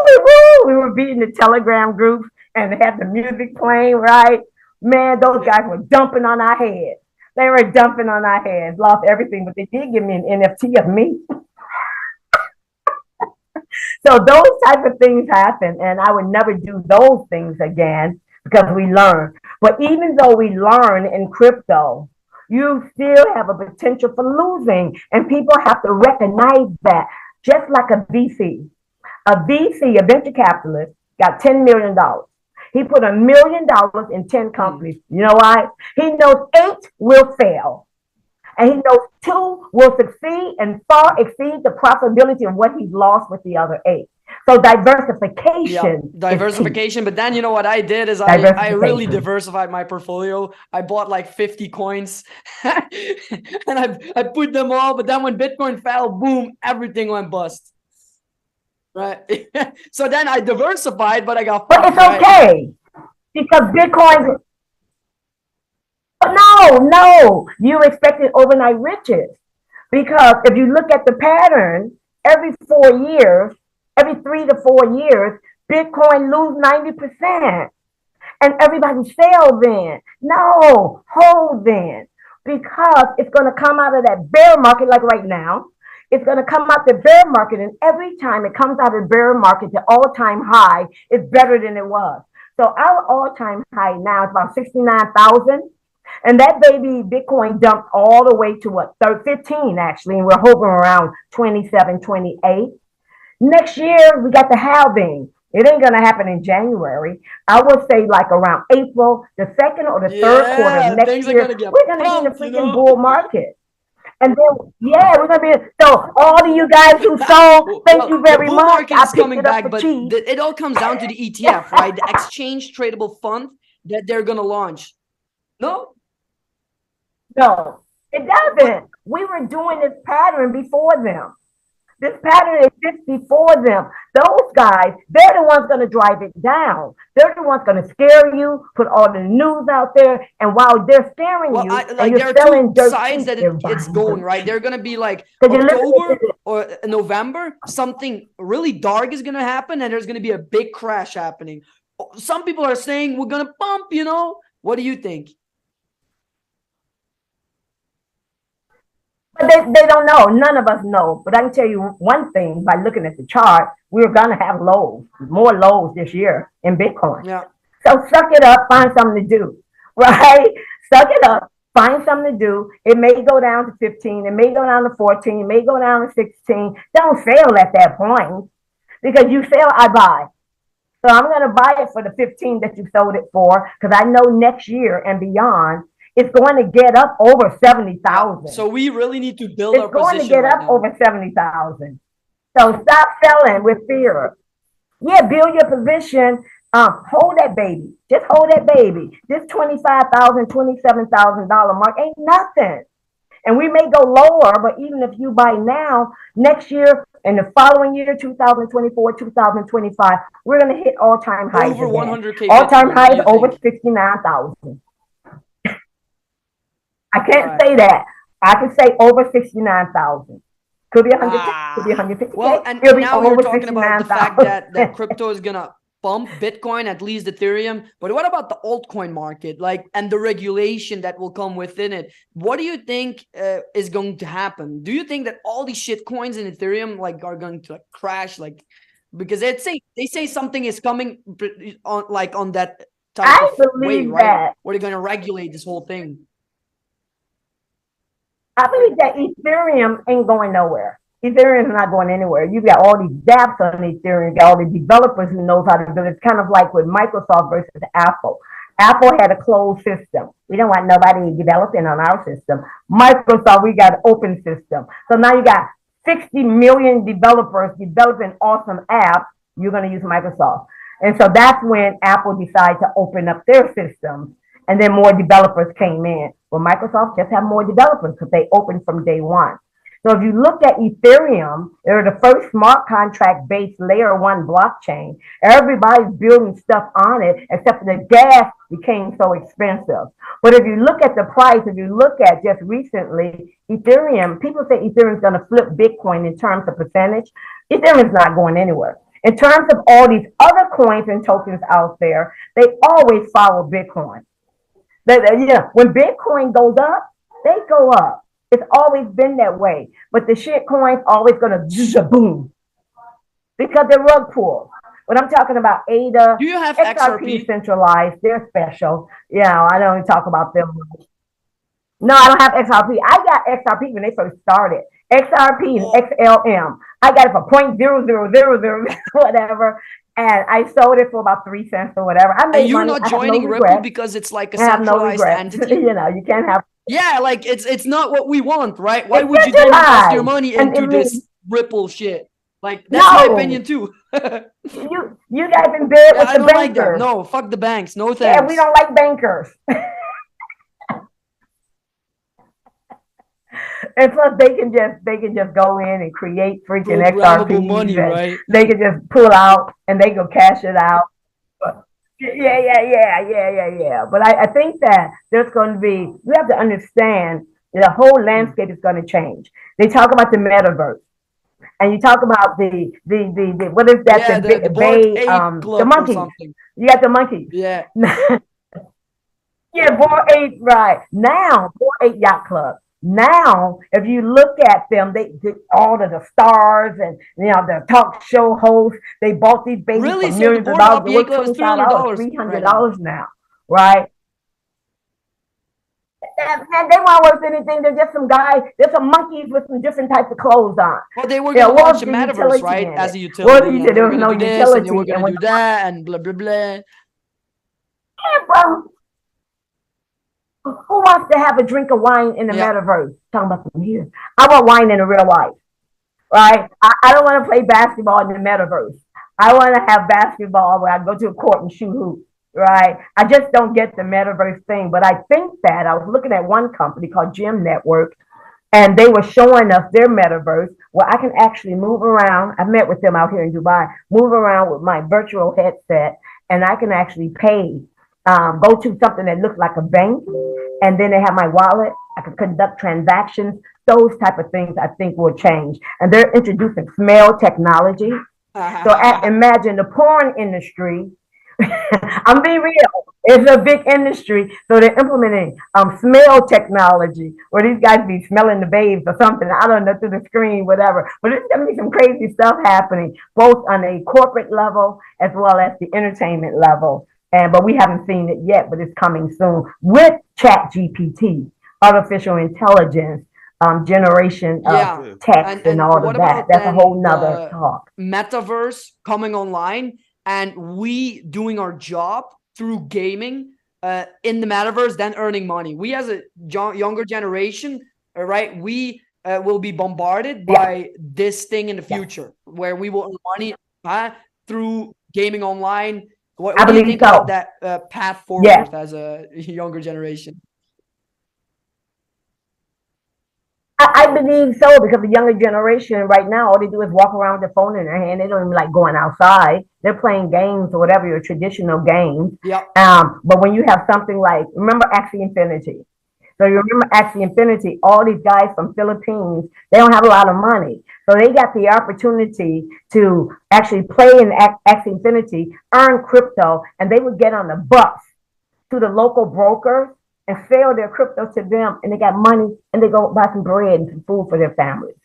woo. We were beating the Telegram groups and they had the music playing, right? Man, those guys were dumping on our heads. They were dumping on our heads. Lost everything, but they did give me an NFT of me. So those type of things happen, and I would never do those things again because we learn. But even though we learn in crypto, you still have a potential for losing, and people have to recognize that. Just like a VC, a venture capitalist, got $10 million. He put $1 million in 10 companies. You know why? He knows 8 will fail. And he knows 2 will succeed and far exceed the profitability of what he's lost with the other 8. So diversification. Yeah, diversification. But then you know what I did is I really diversified my portfolio. I bought like 50 coins and I put them all. But then when Bitcoin fell, boom, everything went bust. Right. So then I diversified, but I got fucked. But it's okay because Bitcoin. No, you expected overnight riches because if you look at the pattern, every 4 years, every 3 to 4 years, Bitcoin lose 90%, and everybody sell then. No, hold then, because it's going to come out of that bear market like right now. It's going to come out the bear market, and every time it comes out of the bear market, the all-time high is better than it was. So our all-time high now is about 69,000. And that baby Bitcoin dumped all the way to what, 15 actually, and we're hoping around 27, 28. Next year, we got the halving. It ain't gonna happen in January. I would say like around April, the second or the third quarter of next year, we're gonna be in a freaking bull market. And then, we're gonna be. So all of you guys who sold, thank you very much. The bull market is coming back, but it all comes down to the ETF, right? The exchange tradable fund that they're gonna launch. No, it doesn't. We were doing this pattern before them. This pattern exists before them. Those guys, they're the ones going to drive it down. They're the ones going to scare you, put all the news out there, and while they're scaring you, and you're selling there are 2 sides that it's going, right? They're going to be like October or November, something really dark is going to happen, and there's going to be a big crash happening. Some people are saying we're going to pump, What do you think? But they don't know. None of us know. But I can tell you one thing by looking at the chart, we're going to have lows, more lows this year in Bitcoin. Yeah. So suck it up, find something to do, right? Suck it up, find something to do. It may go down to 15. It may go down to 14. It may go down to 16. Don't sell at that point because you sell, I buy. So I'm going to buy it for the 15 that you sold it for because I know next year and beyond, it's going to get up over 70,000. So we really need to build our position. It's going to get up over 70,000. So stop selling with fear. Yeah, build your position. Hold that baby. Just hold that baby. This $25,000, $27,000 mark ain't nothing. And we may go lower, but even if you buy now, next year and the following year, 2024, 2025, we're going to hit all-time highs. Over 100K. All-time highs over 69,000. I can't say that. I can say over 69,000. Could be 100, could be 150. Well, and now you're talking about the fact that crypto is gonna pump Bitcoin, at least Ethereum. But what about the altcoin market, like, and the regulation that will come within it? What do you think is going to happen? Do you think that all these shit coins in Ethereum like are going to like crash? Like, because they say something is coming on that type I of way, believe right? that. Where they're going to regulate this whole thing. I believe that Ethereum ain't going nowhere. Ethereum is not going anywhere. You got all these dApps on Ethereum, you got all the developers who knows how to build it. It's kind of like with Microsoft versus Apple. Apple had a closed system. We don't want nobody developing on our system. Microsoft, we got an open system. So now you got 60 million developers developing awesome apps. You're going to use Microsoft. And so that's when Apple decided to open up their systems. And then more developers came in. Well, Microsoft just have more developers because they opened from day one. So if you look at Ethereum, they're the first smart contract based layer one blockchain. Everybody's building stuff on it, except for the gas became so expensive. But if you look at the price, if you look at just recently, Ethereum, people say Ethereum is going to flip Bitcoin in terms of percentage. Ethereum is not going anywhere. In terms of all these other coins and tokens out there, they always follow Bitcoin. When Bitcoin goes up, they go up. It's always been that way. But the shit coins always gonna boom because they're rug pulls. When I'm talking about ADA, Do you have XRP XRP? centralized, they're special. I don't even talk about them. No, I don't have XRP. I got XRP when they first started. XRP and XLM. I got it for 0.0000 whatever. And I sold it for about 3 cents or whatever. I made And you're money. not joining Ripple because it's like a centralized entity. You can't have. Yeah, like it's not what we want, right? Why It's would you then invest your centralized. money And into it this Ripple shit? Like that's my opinion too. You guys in bed with I the don't like that. bankers. No, fuck the banks. No Yeah, thanks. we don't like bankers. And plus, they can just go in and create freaking Programmable XRPs, money, and right? they can just pull out and they go cash it out. Yeah. But I think that there's going to be. We have to understand that the whole landscape is going to change. They talk about the metaverse, and you talk about the what is that? Yeah, the Bored Ape Club the monkeys. or something. You got the monkeys. Yeah. Yeah, Bored Ape, right. Now, Bored Ape Yacht Club. Now, if you look at them, they all of the stars and the talk show hosts, they bought these babies Really? for So millions the of Bored dollars. Ape Yacht Club is $300, $300 now, right? And they weren't worth anything. They're just some guys. They're some monkeys with some different types of clothes on. Well, they were going to launch a the metaverse, utility right? in As it? a utility. Well, And you they said there were was going to no do this and they were utility. going to do that and blah, blah, blah. Bro, who wants to have a drink of wine in the metaverse? Talking about some here. I want wine in the real life, right? I don't want to play basketball in the metaverse. I want to have basketball where I go to a court and shoot hoops, right? I just don't get the metaverse thing. But I think that I was looking at one company called Gym Network, and they were showing us their metaverse where I can actually move around. I met with them out here in Dubai, move around with my virtual headset, and I can actually pay. Go to something that looks like a bank, and then they have my wallet. I can conduct transactions. Those type of things I think will change. And they're introducing smell technology. So imagine the porn industry. I'm being real. It's a big industry. So they're implementing smell technology where these guys be smelling the babes or something. I don't know, through the screen, whatever. But there's going to be some crazy stuff happening, both on a corporate level as well as the entertainment level. But we haven't seen it yet, but it's coming soon with Chat GPT, artificial intelligence, generation of text and all of that. That's a whole nother talk. Metaverse coming online and we doing our job through gaming in the metaverse, then earning money. We as a younger generation, right, we will be bombarded by this thing in the future where we will earn money through gaming online. What do you think about that path forward as a younger generation? I believe so, because the younger generation right now, all they do is walk around with their phone in their hand. They don't even like going outside. They're playing games or whatever, your traditional games. Yeah. But when you have something like, remember Axie Infinity? So you remember Axie Infinity, all these guys from Philippines, they don't have a lot of money. So they got the opportunity to actually play in Axie Infinity, earn crypto, and they would get on the bus to the local brokers and sell their crypto to them, and they got money, and they go buy some bread and some food for their families.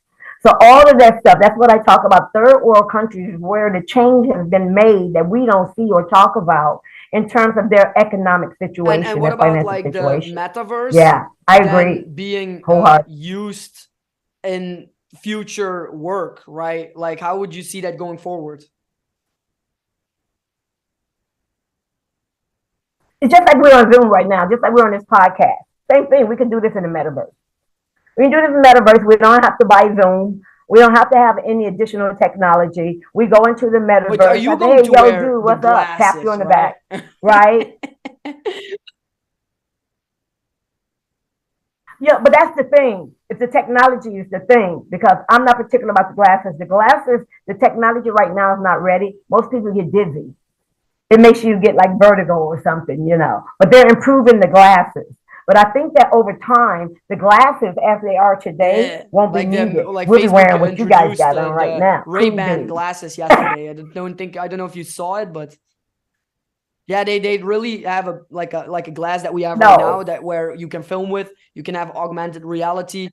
So all of that stuff, that's what I talk about. Third world countries where the change has been made that we don't see or talk about in terms of their economic situation, And what their about financial like the situation. metaverse Yeah, I agree. then being Wholeheartedly. used in future work, right? Like, how would you see that going forward? It's just like we're on Zoom right now, just like we're on this podcast. Same thing. We can do this in the metaverse. We can do this in the metaverse. We don't have to buy Zoom. We don't have to have any additional technology. We go into the metaverse. But are you like, going hey, to yo, wear dude, the what's up? Tap you glasses, on the right? back, right? Yeah, but that's the thing. If the technology is the thing, because I'm not particular about the glasses. The glasses, the technology right now is not ready. Most people get dizzy. It makes you get like vertigo or something, you know. But they're improving the glasses. But I think that over time, the glasses as they are today Yeah, won't be like them, needed. like We'll be Facebook wearing what you guys introduced got on right the now. Ray-Ban Cruising. glasses yesterday. I don't know if you saw it, but yeah, they really have a glass that we have right now No. that where you can film with, you can have augmented reality.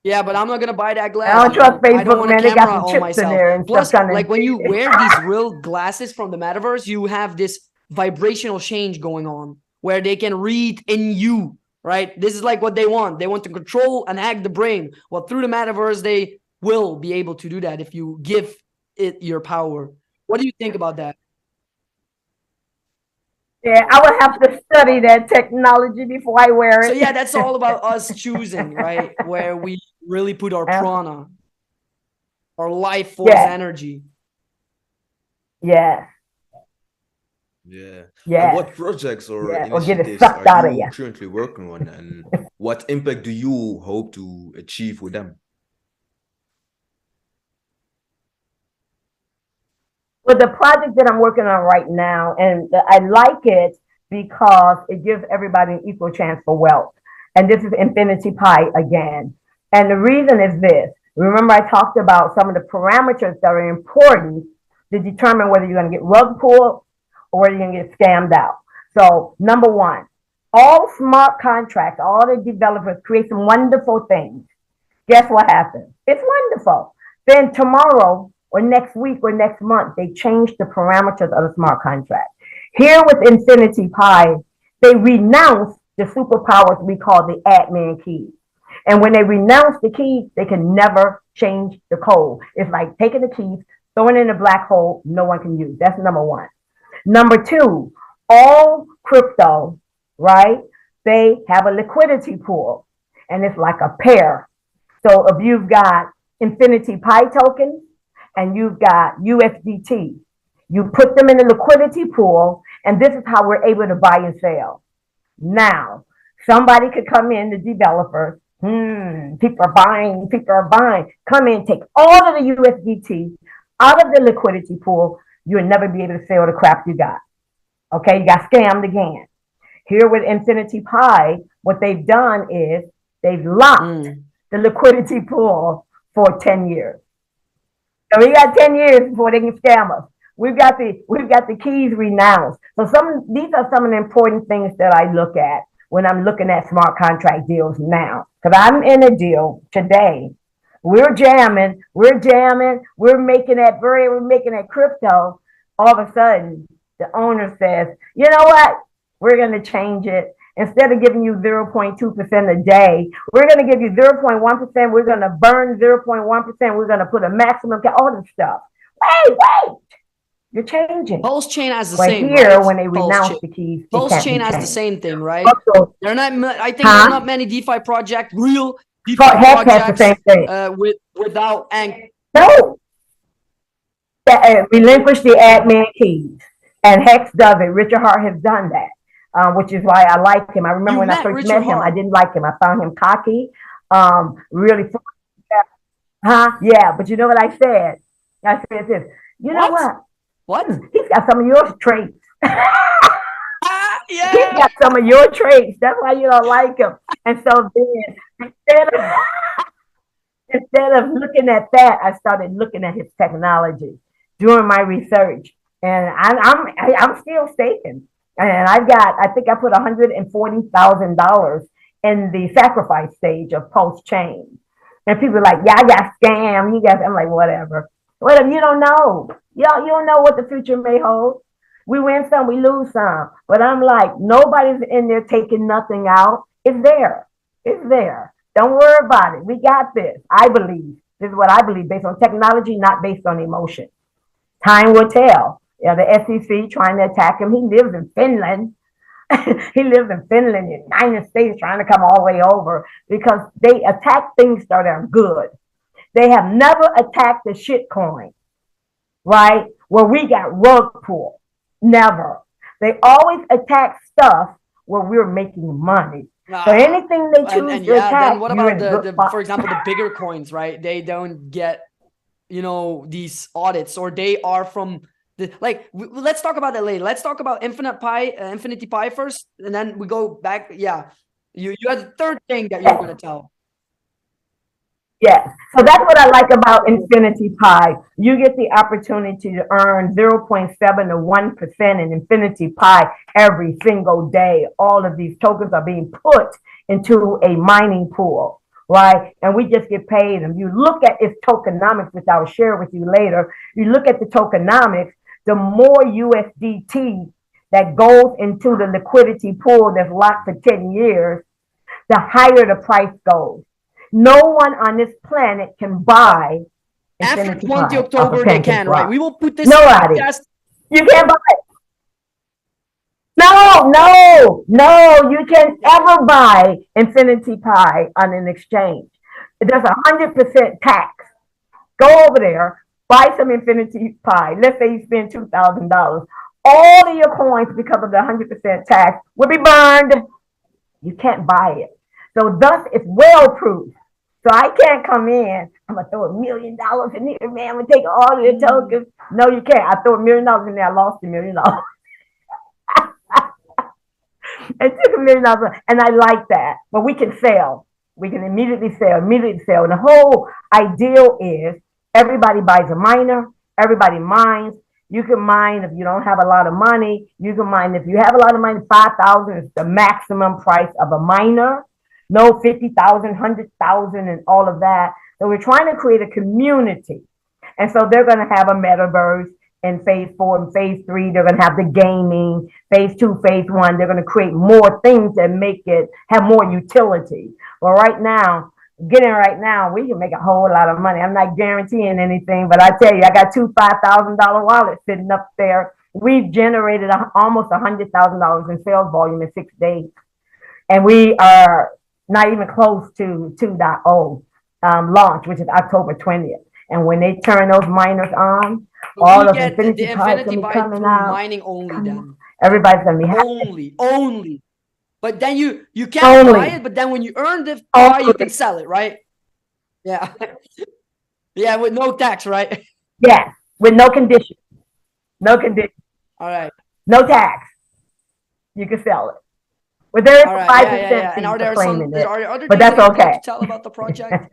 Yeah, but I'm not gonna buy that I glass. don't trust I don't Facebook, want a man. They got camera some on chips in myself. there and Plus, stuff trying like to. when you wear these real glasses from the metaverse, you have this vibrational change going on where they can read in you, right? This is like what they want. They want to control and hack the brain. Well, through the metaverse, they will be able to do that if you give it your power. What do you think about that? Yeah, I would have to study that technology before I wear So it. yeah, that's all about us choosing, right? Where we really put our prana, our life force Yeah, energy. yeah, Yeah. And yeah, what projects or yeah. Or get it initiatives are sucked out of you you. currently working on, and what impact do you hope to achieve with them? Well, the project that I'm working on right now, and I like it because it gives everybody an equal chance for wealth. And this is Infinity Pi again. And the reason is this. Remember, I talked about some of the parameters that are important to determine whether you're going to get rug pulled or whether you're going to get scammed out. So, number one, all smart contracts, all the developers create some wonderful things. Guess what happens? It's wonderful. Then tomorrow or next week or next month, they change the parameters of the smart contract. Here with Infinity Pi, they renounce the superpowers we call the admin keys. And when they renounce the keys, they can never change the code. It's like taking the keys, throwing it in a black hole, no one can use. That's number one. Number two, all crypto, right? They have a liquidity pool, and it's like a pair. So if you've got Infinity Pi tokens and you've got USDT, you put them in the liquidity pool, and this is how we're able to buy and sell. Now, somebody could come in, the developers, people are buying, come in, take all of the USDT out of the liquidity pool, you'll never be able to sell the crap you got. Okay, you got scammed again. Here with Infinity Pi, what they've done is they've locked the liquidity pool for 10 years. So we got 10 years before they can scam us. We've got the keys renounced. So these are some of the important things that I look at when I'm looking at smart contract deals now. Because I'm in a deal today. We're jamming, we're making that crypto. All of a sudden, the owner says, you know what? We're going to change it. Instead of giving you 0.2% a day, we're going to give you 0.1%. We're going to burn 0.1%. We're going to put a maximum, all this stuff. Wait. You're changing. Pulse chain has the but same, here, right? when they Pulse renounce chain. the keys, Pulse chain has the same thing, right? Also, there are not many DeFi projects, real DeFi Hex has the projects same thing. without anchor. No. Relinquish the admin keys. And Hex does it. Richard Hart has done that, which is why I like him. I remember when I first met him, I didn't like him. I found him cocky, really. Yeah, but you know what I said? I said this. You know what? What? He's got some of your traits. He Yeah. got some of your traits. That's why you don't like him. And so then instead of instead of looking at that, I started looking at his technology, doing my research, and I'm still staking. And I think I put $140,000 in the sacrifice stage of post chain. And people are like, yeah, I got scammed. You guys, I'm like, whatever. Whatever. You don't know. You don't know what the future may hold. We win some, we lose some. But I'm like, nobody's in there taking nothing out. It's there. It's there. Don't worry about it. We got this. I believe. This is what I believe based on technology, not based on emotion. Time will tell. Yeah, the SEC trying to attack him. He lives in Finland. He lives in Finland, United States, trying to come all the way over because they attack things that are good. They have never attacked the shit coin, right? Where we got rug pull. Never. They always attack stuff where we're making money. So anything they choose and to attack, then what you're about in good the spot. for example, the bigger coins, right? They don't get, these audits, or they are from the, like, let's talk about that later. Let's talk about Infinity Pi first, and then we go back. Yeah. You had a third thing that you were going to tell. Yes. So that's what I like about Infinity Pi. You get the opportunity to earn 0.7 to 1% in Infinity Pi every single day. All of these tokens are being put into a mining pool, right? And we just get paid. And you look at its tokenomics, which I'll share with you later. You look at the tokenomics, the more USDT that goes into the liquidity pool that's locked for 10 years, the higher the price goes. No one on this planet can buy after Infinity 20 Pi October. They can, right? We will put this Nobody. podcast. You can't buy it. No, you can't ever buy Infinity Pi on an exchange. There's 100% tax. Go over there, buy some Infinity Pi. Let's say you spend $2,000. All of your coins, because of the 100% tax, will be burned. You can't buy it. So thus, it's well proof. So I can't come in. I'm gonna throw $1 million in here, man. I'm gonna take all of the tokens. No, you can't. I throw $1 million in there. I lost $1 million. It took $1 million, and I like that. But we can sell. We can immediately sell. And the whole ideal is everybody buys a miner. Everybody mines. You can mine if you don't have a lot of money. You can mine if you have a lot of money. 5,000 is the maximum price of a miner. No 50,000, 100,000, and all of that. So we're trying to create a community, and so they're going to have a metaverse in phase 4 and phase 3. They're going to have the gaming. Phase 2, phase 1. They're going to create more things that make it have more utility. But right now, we can make a whole lot of money. I'm not guaranteeing anything, but I tell you, I got two $5,000 wallets sitting up there. We've generated almost $100,000 in sales volume in 6 days, and we are not even close to 2.0 launch, which is October 20th. And when they turn those miners on, all of Infinity Pi is going to be coming out. Mining only then. Everybody's going to be happy. Only. But then you can't buy it, but then when you earn the Pi, you can sell it, right? Yeah. Yeah, with no tax, right? Yes, with no condition. No condition. All right. No tax. You can sell it. But there is a 5% And are there other but that's okay. To tell about the project?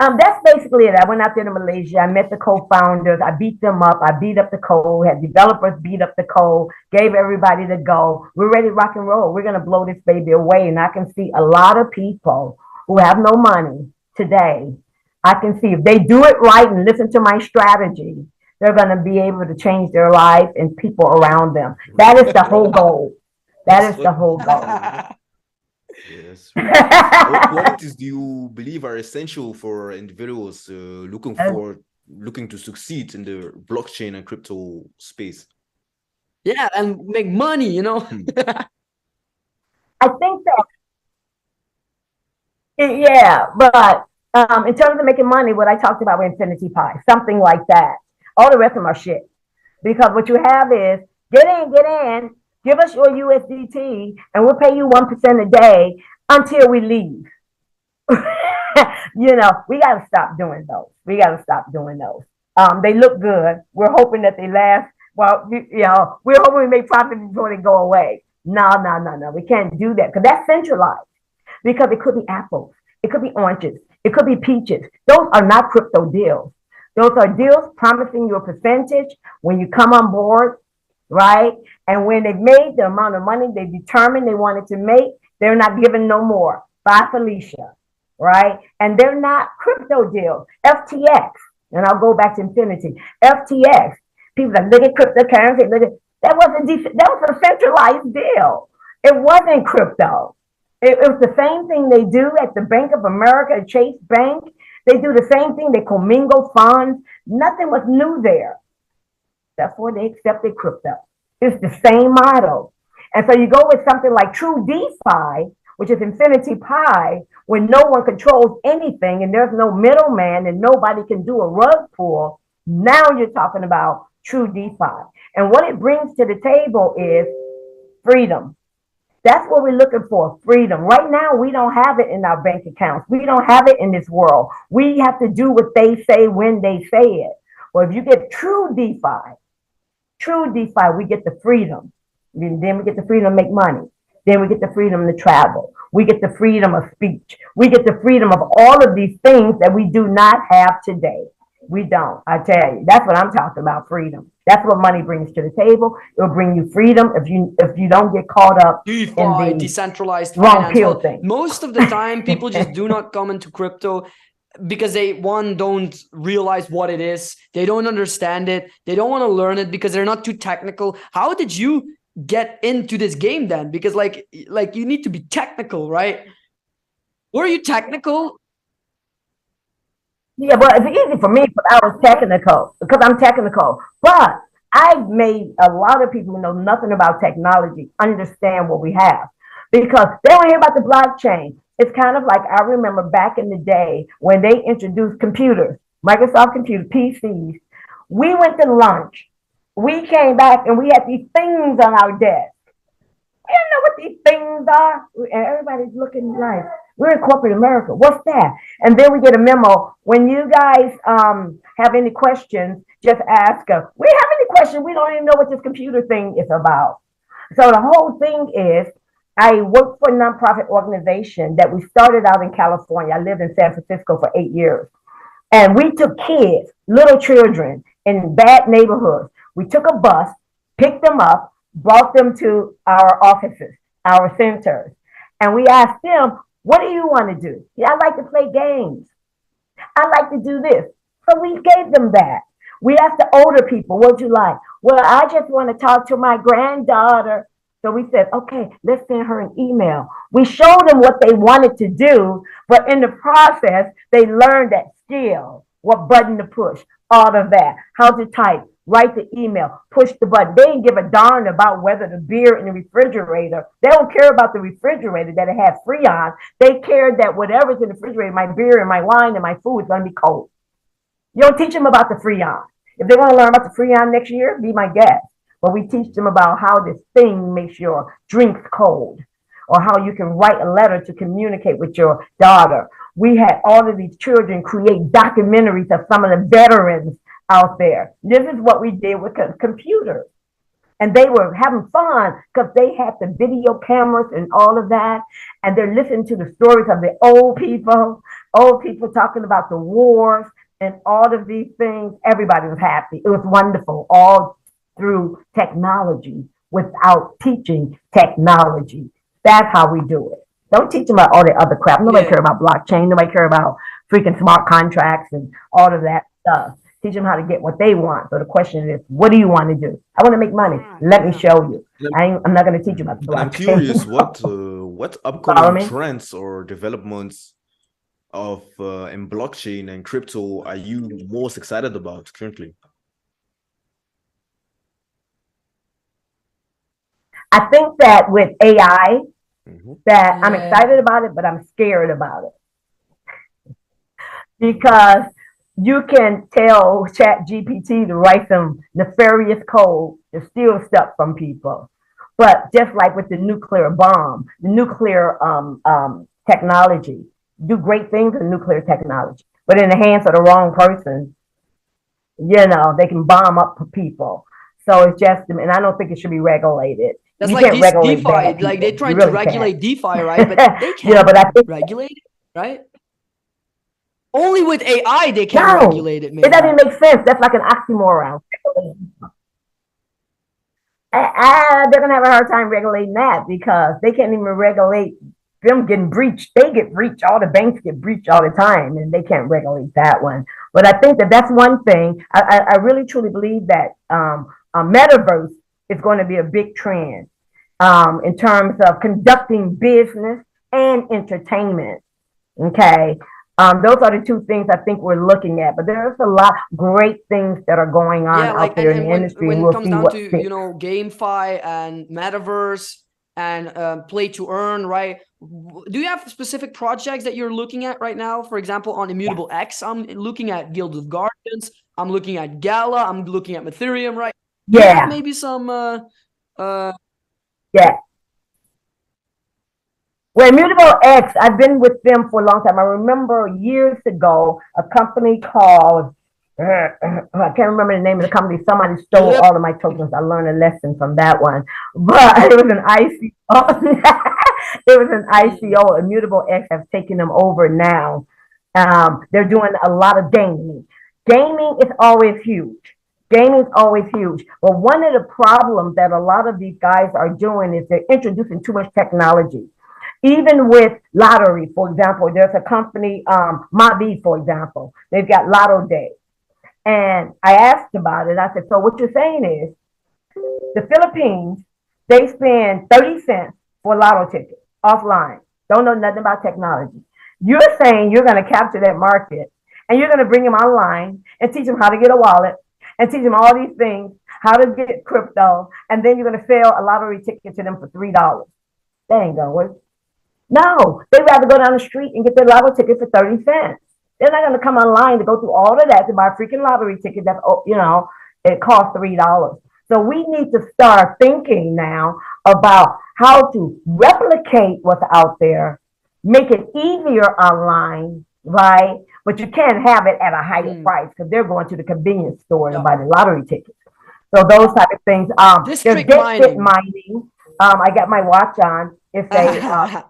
That's basically it. I went out there to Malaysia. I met the co-founders. I beat them up. I beat up the code. Had developers beat up the code. Gave everybody the go. We're ready to rock and roll. We're gonna blow this baby away. And I can see a lot of people who have no money today. I can see if they do it right and listen to my strategy, they're gonna be able to change their life and people around them. That is the whole goal. That is the whole goal. Yes. What qualities do you believe are essential for individuals looking to succeed in the blockchain and crypto space? Yeah, and make money, I think that, yeah, but in terms of making money, what I talked about with Infinity Pi, something like that. All the rest of them are shit. Because what you have is, get in, give us your USDT, and we'll pay you 1% a day until we leave. We got to stop doing those. They look good. We're hoping that they last Well, we're hoping we make profit before they go away. No, no, no, no. We can't do that because that's centralized. Because it could be apples, it could be oranges, it could be peaches. Those are not crypto deals. Those are deals promising you a percentage when you come on board, right? And when they've made the amount of money they determined they wanted to make, they're not giving no more. Bye, Felicia, right? And they're not crypto deals. FTX, and I'll go back to infinity. FTX, people that look at cryptocurrency, that was a centralized deal. It wasn't crypto. It was the same thing they do at the Bank of America, Chase Bank. They do the same thing. They commingle funds. Nothing was new there. That's why they accepted crypto. It's the same model. And so you go with something like true DeFi, which is infinity pi, when no one controls anything and there's no middleman and nobody can do a rug pull. Now you're talking about true DeFi. And what it brings to the table is freedom. That's what we're looking for, freedom. Right now, we don't have it in our bank accounts. We don't have it in this world. We have to do what they say when they say it. Well, if you get true DeFi, we get the freedom. Then we get the freedom to make money. Then we get the freedom to travel. We get the freedom of speech. We get the freedom of all of these things that we do not have today. We don't. I tell you, that's what I'm talking about, freedom. That's what money brings to the table. It will bring you freedom if you don't get caught up DeFi, in the decentralized wrong finance. pill thing. Most of the time, people just do not come into crypto because they don't realize what it is. They don't understand it. They don't want to learn it because they're not too technical. How did you get into this game then? Because like you need to be technical, right? Were you technical? Yeah, well, it's easy for me because I was technical, because I'm technical. But I've made a lot of people who know nothing about technology understand what we have because they don't hear about the blockchain. It's kind of like I remember back in the day when they introduced computers, Microsoft computers, PCs. We went to lunch. We came back and we had these things on our desk. You know what these things are? And everybody's looking like, we're in corporate America. What's that? And then we get a memo. When you guys have any questions, just ask us. We have any questions? We don't even know what this computer thing is about. So the whole thing is, I worked for a nonprofit organization that we started out in California. I lived in San Francisco for 8 years. And we took kids, little children in bad neighborhoods. We took a bus, picked them up, brought them to our offices, our centers. And we asked them, what do you want to do? Yeah, I like to play games. I like to do this. So we gave them that. We asked the older people, what'd you like? Well, I just want to talk to my granddaughter. So we said, okay, let's send her an email. We showed them what they wanted to do, but in the process, they learned that skill, what button to push, all of that, how to type, write the email, push the button. They didn't give a darn about whether the beer in the refrigerator, they don't care about the refrigerator that it had Freon. They cared that whatever's in the refrigerator, my beer and my wine and my food is going to be cold. You don't teach them about the Freon. If they want to learn about the Freon next year, be my guest. But we teach them about how this thing makes your drinks cold or how you can write a letter to communicate with your daughter. We had all of these children create documentaries of some of the veterans out there. This is what we did with computers. And they were having fun because they had the video cameras and all of that. And they're listening to the stories of the old people talking about the wars and all of these things. Everybody was happy. It was wonderful, all through technology without teaching technology. That's how we do it. Don't teach them about all the other crap. Nobody care about blockchain. Nobody care about freaking smart contracts and all of that stuff. Teach them how to get what they want. So the question is, what do you want to do? I want to make money. Let me show you. I'm not going to teach you about the blockchain. I'm curious, what upcoming trends or developments of in blockchain and crypto are you most excited about currently? I think that with AI, that I'm excited about it, but I'm scared about it. Because you can tell ChatGPT to write some nefarious code to steal stuff from people. But just like with the nuclear bomb, the nuclear technology, do great things with nuclear technology. But in the hands of the wrong person, they can bomb up people. So it's just, and I don't think it should be regulated. That's You like can't regulate DeFi. bad Like they're people. trying You to really regulate can't. DeFi, right? But they can't But I think regulate it, right? Only with AI they can no, regulate it, it maybe. doesn't make sense. That's like an oxymoron. They're gonna have a hard time regulating that because they can't even regulate them getting breached. They get breached. All the banks get breached all the time, and they can't regulate that one. But I think that that's one thing. I really truly believe that a metaverse is going to be a big trend in terms of conducting business and entertainment. Okay. Those are the two things I think we're looking at, but there's a lot of great things that are going on Yeah, like out there in and the industry, when and it we'll comes see down what to, sticks. GameFi and metaverse and play to earn, right? Do you have specific projects that you're looking at right now? For example, on Immutable X, I'm looking at Guild of Guardians, I'm looking at Gala, I'm looking at Ethereum, right? Do you have Yeah, maybe some yeah. Well, Immutable X, I've been with them for a long time. I remember years ago a company called, I can't remember the name of the company. Somebody stole all of my tokens. I learned a lesson from that one. But it was an ICO. It was an ICO. Immutable X have taken them over now. They're doing a lot of gaming. Gaming is always huge. Gaming is always huge. But one of the problems that a lot of these guys are doing is they're introducing too much technology. Even with lottery, for example, there's a company, Mavi, for example, they've got Lotto Day. And I asked about it. I said, so what you're saying is the Philippines, they spend 30 cents for a lotto ticket offline. Don't know nothing about technology. You're saying you're going to capture that market and you're going to bring them online and teach them how to get a wallet and teach them all these things, how to get crypto, and then you're going to sell a lottery ticket to them for $3. That ain't going to work. No, they'd rather go down the street and get their lotto ticket for 30 cents. They're not going to come online to go through all of that to buy a freaking lottery ticket that, it costs $3. So we need to start thinking now about how to replicate what's out there, make it easier online, right? But you can't have it at a higher price because they're going to the convenience store to buy the lottery tickets. So those type of things. There's District Get Fit mining. mining. I got my watch on. It's a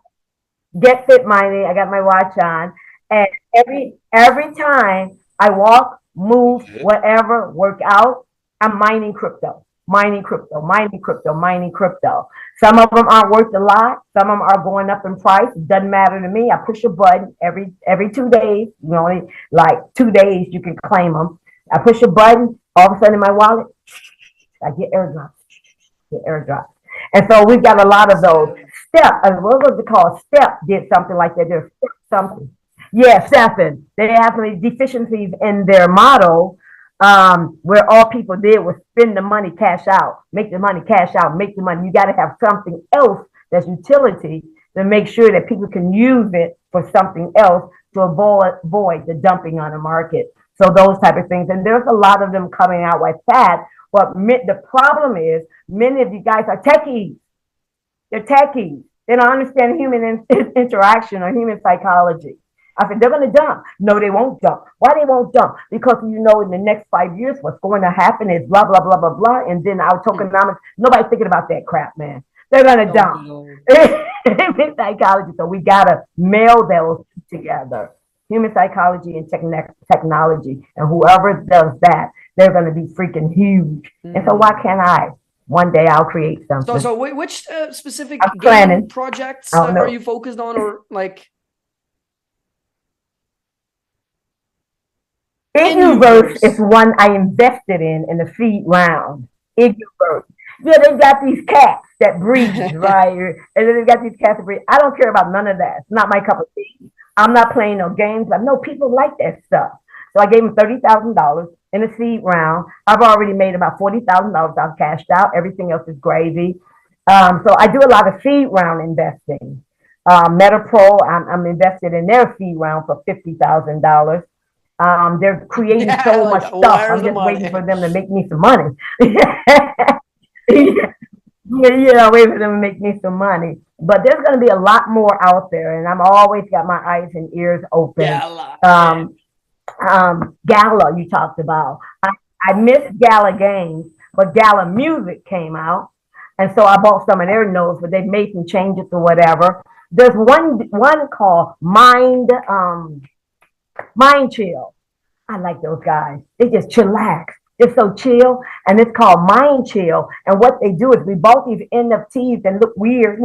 Get Fit mining. I got my watch on, and every time I walk, move, whatever, work out, I'm mining crypto, mining crypto, mining crypto, mining crypto. Some of them aren't worth a lot. Some of them are going up in price. It doesn't matter to me. I push a button every 2 days. You only like 2 days you can claim them. I push a button. All of a sudden in my wallet, I get airdrops. Get airdrops. And so we've got a lot of those. What was it called? Step did something like that. There's something. Yeah, Stephen. They have some deficiencies in their model where all people did was spend the money, cash out, make the money, cash out, make the money. You got to have something else that's utility to make sure that people can use it for something else to avoid the dumping on the market. So those type of things. And there's a lot of them coming out like that. But the problem is many of you guys are techies. They're techies. They don't understand human interaction or human psychology. I said, they're going to dump. No, they won't dump. Why they won't dump? Because in the next 5 years, what's going to happen is blah, blah, blah, blah, blah. And then our tokenomics, nobody's thinking about that crap, man. They're going to dump. Human psychology. So we got to meld those together. Human psychology and technology. And whoever does that, they're going to be freaking huge. And so why can't I? One day I'll create something. So which specific game projects are you focused on, or like? Eduverse is one I invested in the seed round. Eduverse. Yeah, they got these cats that breed, right? And then they got these cats that breed. I don't care about none of that. It's not my cup of tea. I'm not playing no games. I know people like that stuff. So I gave them $30,000 in a seed round. I've already made about $40,000. I've cashed out. Everything else is gravy. So I do a lot of seed round investing. MetaPro, I'm invested in their seed round for $50,000. They're creating so much stuff. I'm just waiting for them to make me some money. Waiting for them to make me some money. But there's going to be a lot more out there, and I'm always got my eyes and ears open. Gala, you talked about. I missed Gala games, but Gala Music came out. And so I bought some of their notes, but they made some changes or whatever. There's one called Mind Chill. I like those guys. They just chillax. They're so chill, and it's called Mind Chill. And what they do is we bought these NFTs that look weird,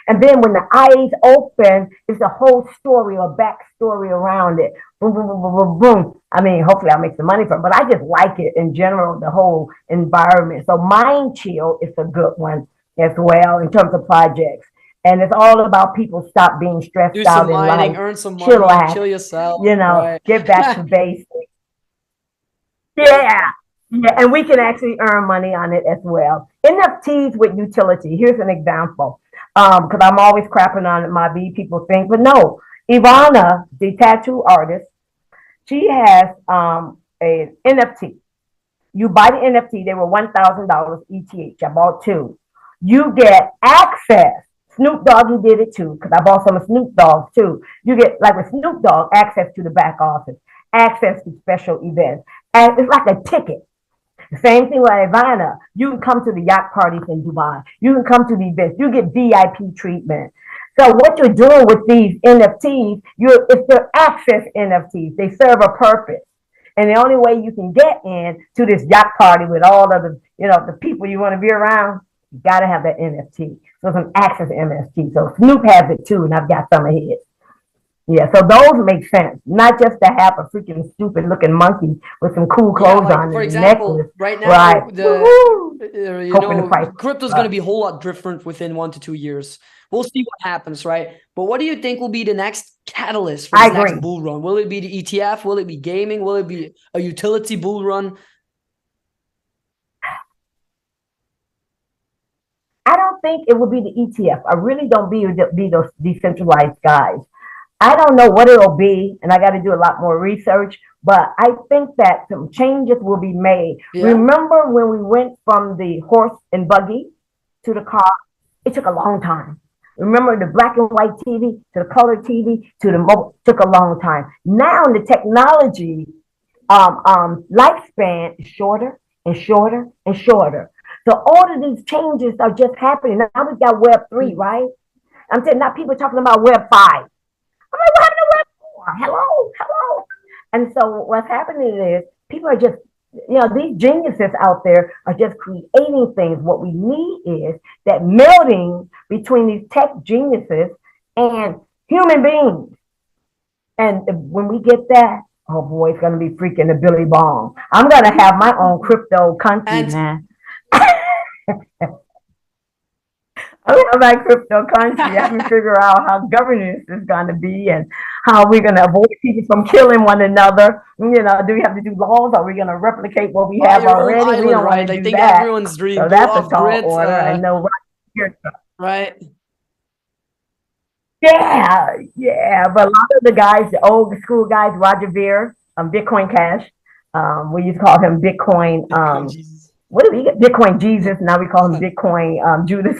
and then when the eyes open, it's a whole story or backstory around it. Boom, boom, boom, boom, boom, boom. I mean, hopefully I'll make some money from it, but I just like it in general, the whole environment. So Mind Chill is a good one as well in terms of projects. And it's all about people stop being stressed Do out some in mining, life, earn some money, chillax, chill yourself. right. Get back to basics. Yeah. Yeah, and we can actually earn money on it as well. NFTs with utility. Here's an example. Because I'm always crapping on it, my B people think, but no. Ivana, the tattoo artist, she has an NFT. You buy the NFT, they were $1,000 ETH. I bought two. You get access. Snoop Dogg, he did it too, because I bought some of Snoop Dogg's too. You get, like with Snoop Dogg, access to the back office, access to special events. And it's like a ticket. The same thing with Ivana. You can come to the yacht parties in Dubai. You can come to the events. You get VIP treatment. So what you're doing with these NFTs, it's their access NFTs. They serve a purpose. And the only way you can get in to this yacht party with all of the people you want to be around, you got to have that NFT. So it's an access NFT. So Snoop has it too, and I've got some of his. Yeah, so those make sense. Not just to have a freaking stupid looking monkey with some cool clothes on for and example, necklace. right now, Right. Crypto's going to be a whole lot different within 1 to 2 years. We'll see what happens, right? But what do you think will be the next catalyst for the next bull run? Will it be the ETF? Will it be gaming? Will it be a utility bull run? I don't think it will be the ETF. I really don't be those decentralized guys. I don't know what it'll be, and I got to do a lot more research, but I think that some changes will be made. Yeah. Remember when we went from the horse and buggy to the car? It took a long time. Remember the black and white TV to the color TV to the mobile, took a long time. Now the technology lifespan is shorter and shorter and shorter. So all of these changes are just happening. Now we've got Web 3, right? I'm saying now people are talking about Web 5. I'm like, what happened to Web 4? Hello. And so what's happening is people are just, these geniuses out there are just creating things. What we need is that melding between these tech geniuses and human beings. And when we get that, oh boy, it's going to be freaking a Billy Bong. I'm going to have my own crypto country, man. I love my crypto country. I can figure out how governance is going to be and how we're going to avoid people from killing one another. Do we have to do laws? Or are we going to replicate what we have already? Island, we don't right? want to I do think that. everyone's dream. So that's a tall order. I know. Right. Yeah. But a lot of the guys, the old school guys, Roger Ver, Bitcoin Cash, we used to call him Bitcoin. What do we get? Bitcoin Jesus. Now we call him Bitcoin Judas.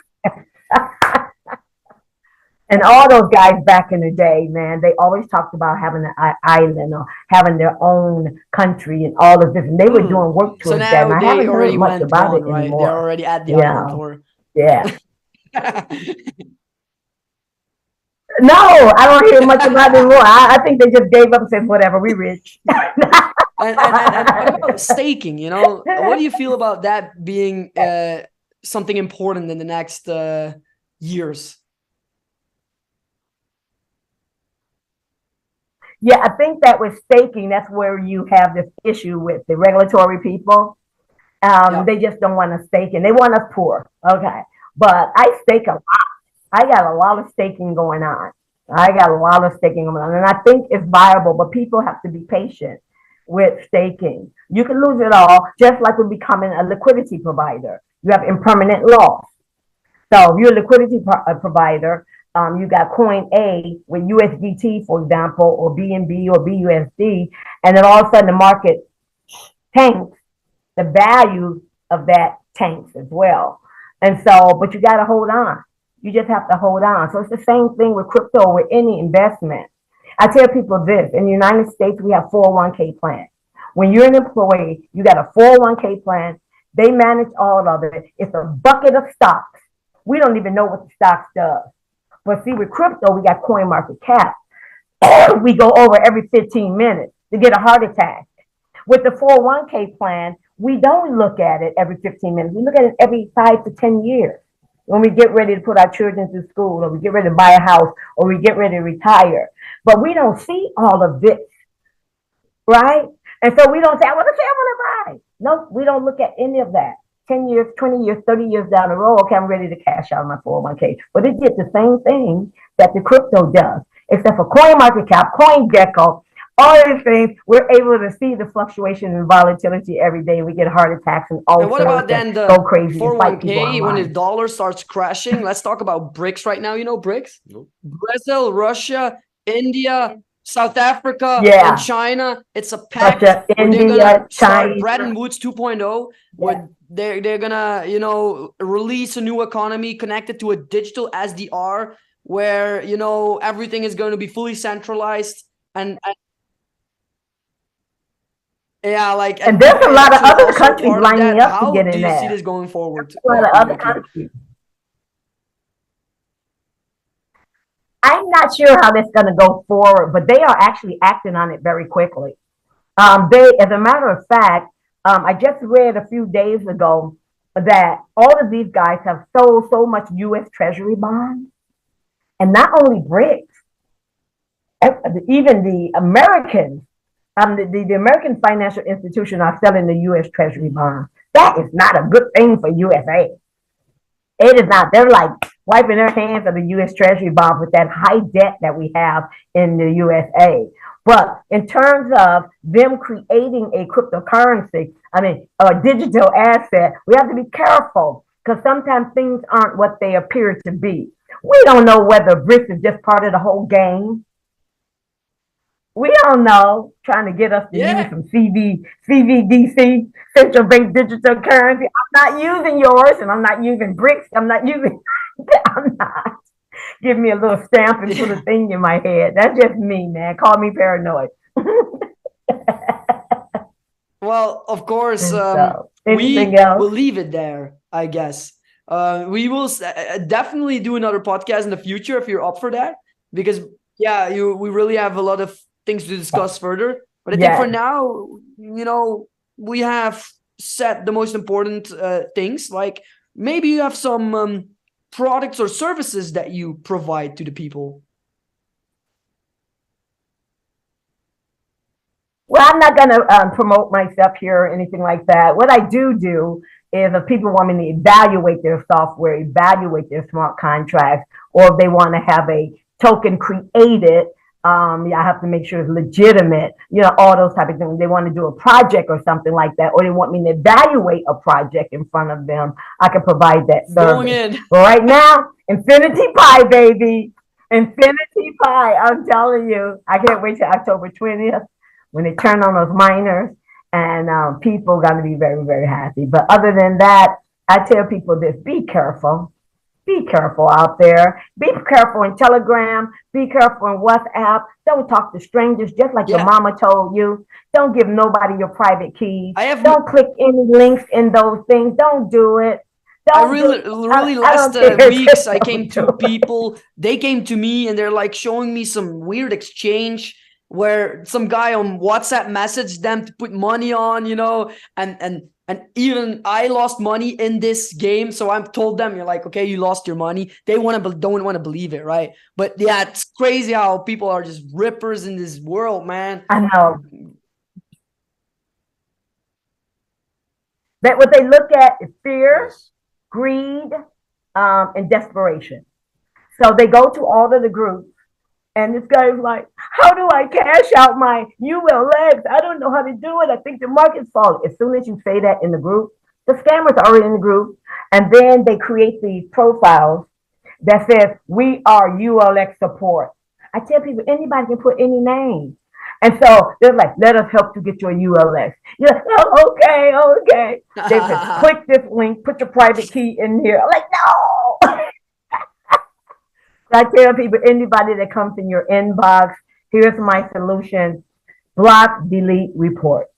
And all those guys back in the day, man, they always talked about having an island or having their own country and all of this. And they were doing work towards that. And I haven't heard much about it anymore. They're already at the island tour. Yeah. No, I don't hear much about it anymore. I think they just gave up and said, whatever, we rich. and what about staking? What do you feel about that being something important in the next years? Yeah, I think that with staking, that's where you have this issue with the regulatory people. They just don't want us staking. They want us poor. Okay. But I stake a lot. I got a lot of staking going on. And I think it's viable, but people have to be patient with staking. You can lose it all, just like with becoming a liquidity provider. You have impermanent loss. So if you're a liquidity provider, you got coin A with USDT, for example, or BNB or BUSD, and then all of a sudden the market tanks, the value of that tanks as well. And so, but you got to hold on. You just have to hold on. So it's the same thing with crypto or with any investment. I tell people this, in the United States, we have 401k plans. When you're an employee, you got a 401k plan They manage all of it. It's a bucket of stocks. We don't even know what the stocks does. But see, with crypto, we got coin market cap. We go over every 15 minutes to get a heart attack. With the 401k plan, we don't look at it every 15 minutes. We look at it every 5 to 10 years. When we get ready to put our children through school, or we get ready to buy a house, or we get ready to retire. But we don't see all of this, right? And so we don't say, I want to buy. No, we don't look at any of that. 10 years, 20 years, 30 years down the road, okay, I'm ready to cash out my 401k. But it did the same thing that the crypto does, except for coin market cap, coin gecko, all these things, we're able to see the fluctuation and volatility every day. We get heart attacks and all And what about then the go crazy 401k when the dollar starts crashing? Let's talk about BRICS right now. You know BRICS? Nope. Brazil, Russia, India, South Africa, Yeah. and China. It's a pact Russia, where India, they're gonna start China. Bretton Woods 2.0, where they're gonna, you know, release a new economy connected to a digital SDR, where, you know, everything is going to be fully centralized and yeah, like, And there's a lot of actually other also countries part of lining that. up to How get do in you see there. this going forward? A lot of other countries. I'm not sure how that's going to go forward, but they are actually acting on it very quickly. As a matter of fact, I just read a few days ago that all of these guys have sold so much U.S. Treasury bonds, and not only BRICS, even the Americans, the American financial institutions are selling the U.S. Treasury bonds. That is not a good thing for USA. It is not. They're like wiping their hands of the U.S. Treasury bonds with that high debt that we have in the USA. But in terms of them creating a cryptocurrency, a digital asset, we have to be careful because sometimes things aren't what they appear to be. We don't know whether BRICS is just part of the whole game. We don't know, trying to get us to use some CBDC, central bank digital currency. I'm not using yours, and I'm not using BRICS. I'm not. Give me a little stamp and put a thing in my head. That's just me, man. Call me paranoid. Well, of course, we will leave it there, I guess. We will definitely do another podcast in the future if you're up for that, because we really have a lot of things to discuss further. But I think for now, you know, we have said the most important things. Like maybe you have some products or services that you provide to the people. Well, I'm not going to promote myself here or anything like that. What I do is if people want me to evaluate their software, evaluate their smart contracts, or if they want to have a token created, I have to make sure it's legitimate, all those type of things. They want to do a project or something like that, or they want me to evaluate a project in front of them, I can provide that service. But right now, Infinity Pi, baby. Infinity Pi, I'm telling you. I can't wait till October 20th when they turn on those miners, and people are going to be very, very happy. But other than that, I tell people this, be careful. Be careful out there. Be careful in Telegram. Be careful in WhatsApp. Don't talk to strangers just like your mama told you. Don't give nobody your private keys. Don't click any links in those things. Don't do it. Last weeks, I came to people. They came to me and they're like showing me some weird exchange where some guy on WhatsApp messaged them to put money on, and even I lost money in this game. So I've told them, you're like, okay, you lost your money. They don't want to believe it, right? But yeah, it's crazy how people are just rippers in this world, man. I know. That what they look at is fear, greed, and desperation. So they go to all of the groups. And this guy's like, how do I cash out my ULX? I don't know how to do it. I think the market's falling. As soon as you say that in the group, the scammers are already in the group. And then they create these profiles that says, we are ULX support. I tell people, anybody can put any name. And so they're like, let us help you get your ULX. You're like, oh, okay. They said, click this link, put your private key in here. I'm like, no. I tell people, anybody that comes in your inbox, here's my solution: block, delete, report.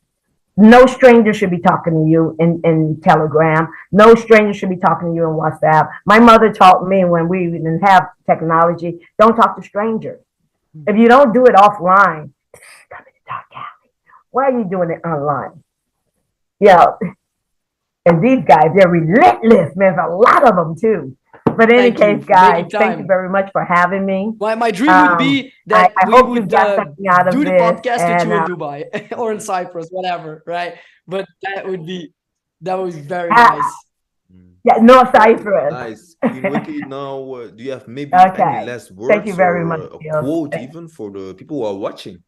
No stranger should be talking to you in Telegram. No stranger should be talking to you in WhatsApp. My mother taught me when we didn't have technology, don't talk to strangers. If you don't do it offline, come in the dark alley. Why are you doing it online? Yeah, and these guys, they're relentless, man. There's a lot of them too. But in any Thank you case, for guys, making thank you time. very much for having me. My dream would be that I we hope you would got something out of do the this. podcast with And you in Dubai or in Cyprus, whatever, right? But that would be very ah, nice. yeah, North Cyprus. Nice. Queen Wiki, now do you have maybe any Okay. last Thank you words very or much, a Phil. quote even for the people who are watching?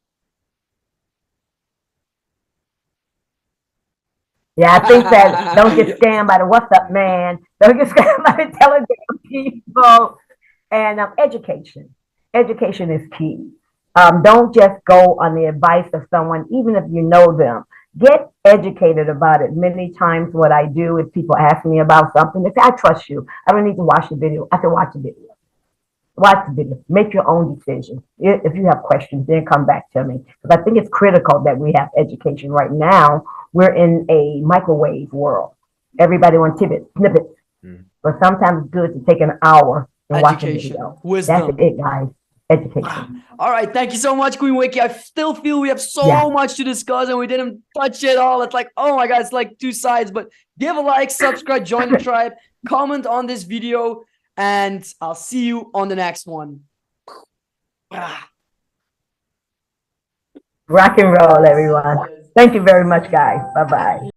Yeah, I think that don't get scammed by the what's up, man. Don't get scammed by the Telegram people. And education. Education is key. Don't just go on the advice of someone, even if you know them. Get educated about it. Many times, what I do is people ask me about something. They say, I trust you. I don't need to watch the video. I can watch the video. Watch the video. Make your own decision. If you have questions, then come back to me. Because I think it's critical that we have education right now. We're in a microwave world. Everybody wants snippets. But sometimes it's good to take an hour and watch a Education, video. wisdom. That's it, guys. Education. All right, thank you so much, Queen Wiki. I still feel we have so Yeah. much to discuss and we didn't touch it all. It's like, oh my God, it's like two sides. But give a like, subscribe, join the tribe, comment on this video, and I'll see you on the next one. Rock and roll, everyone. Thank you very much, guys. Bye-bye.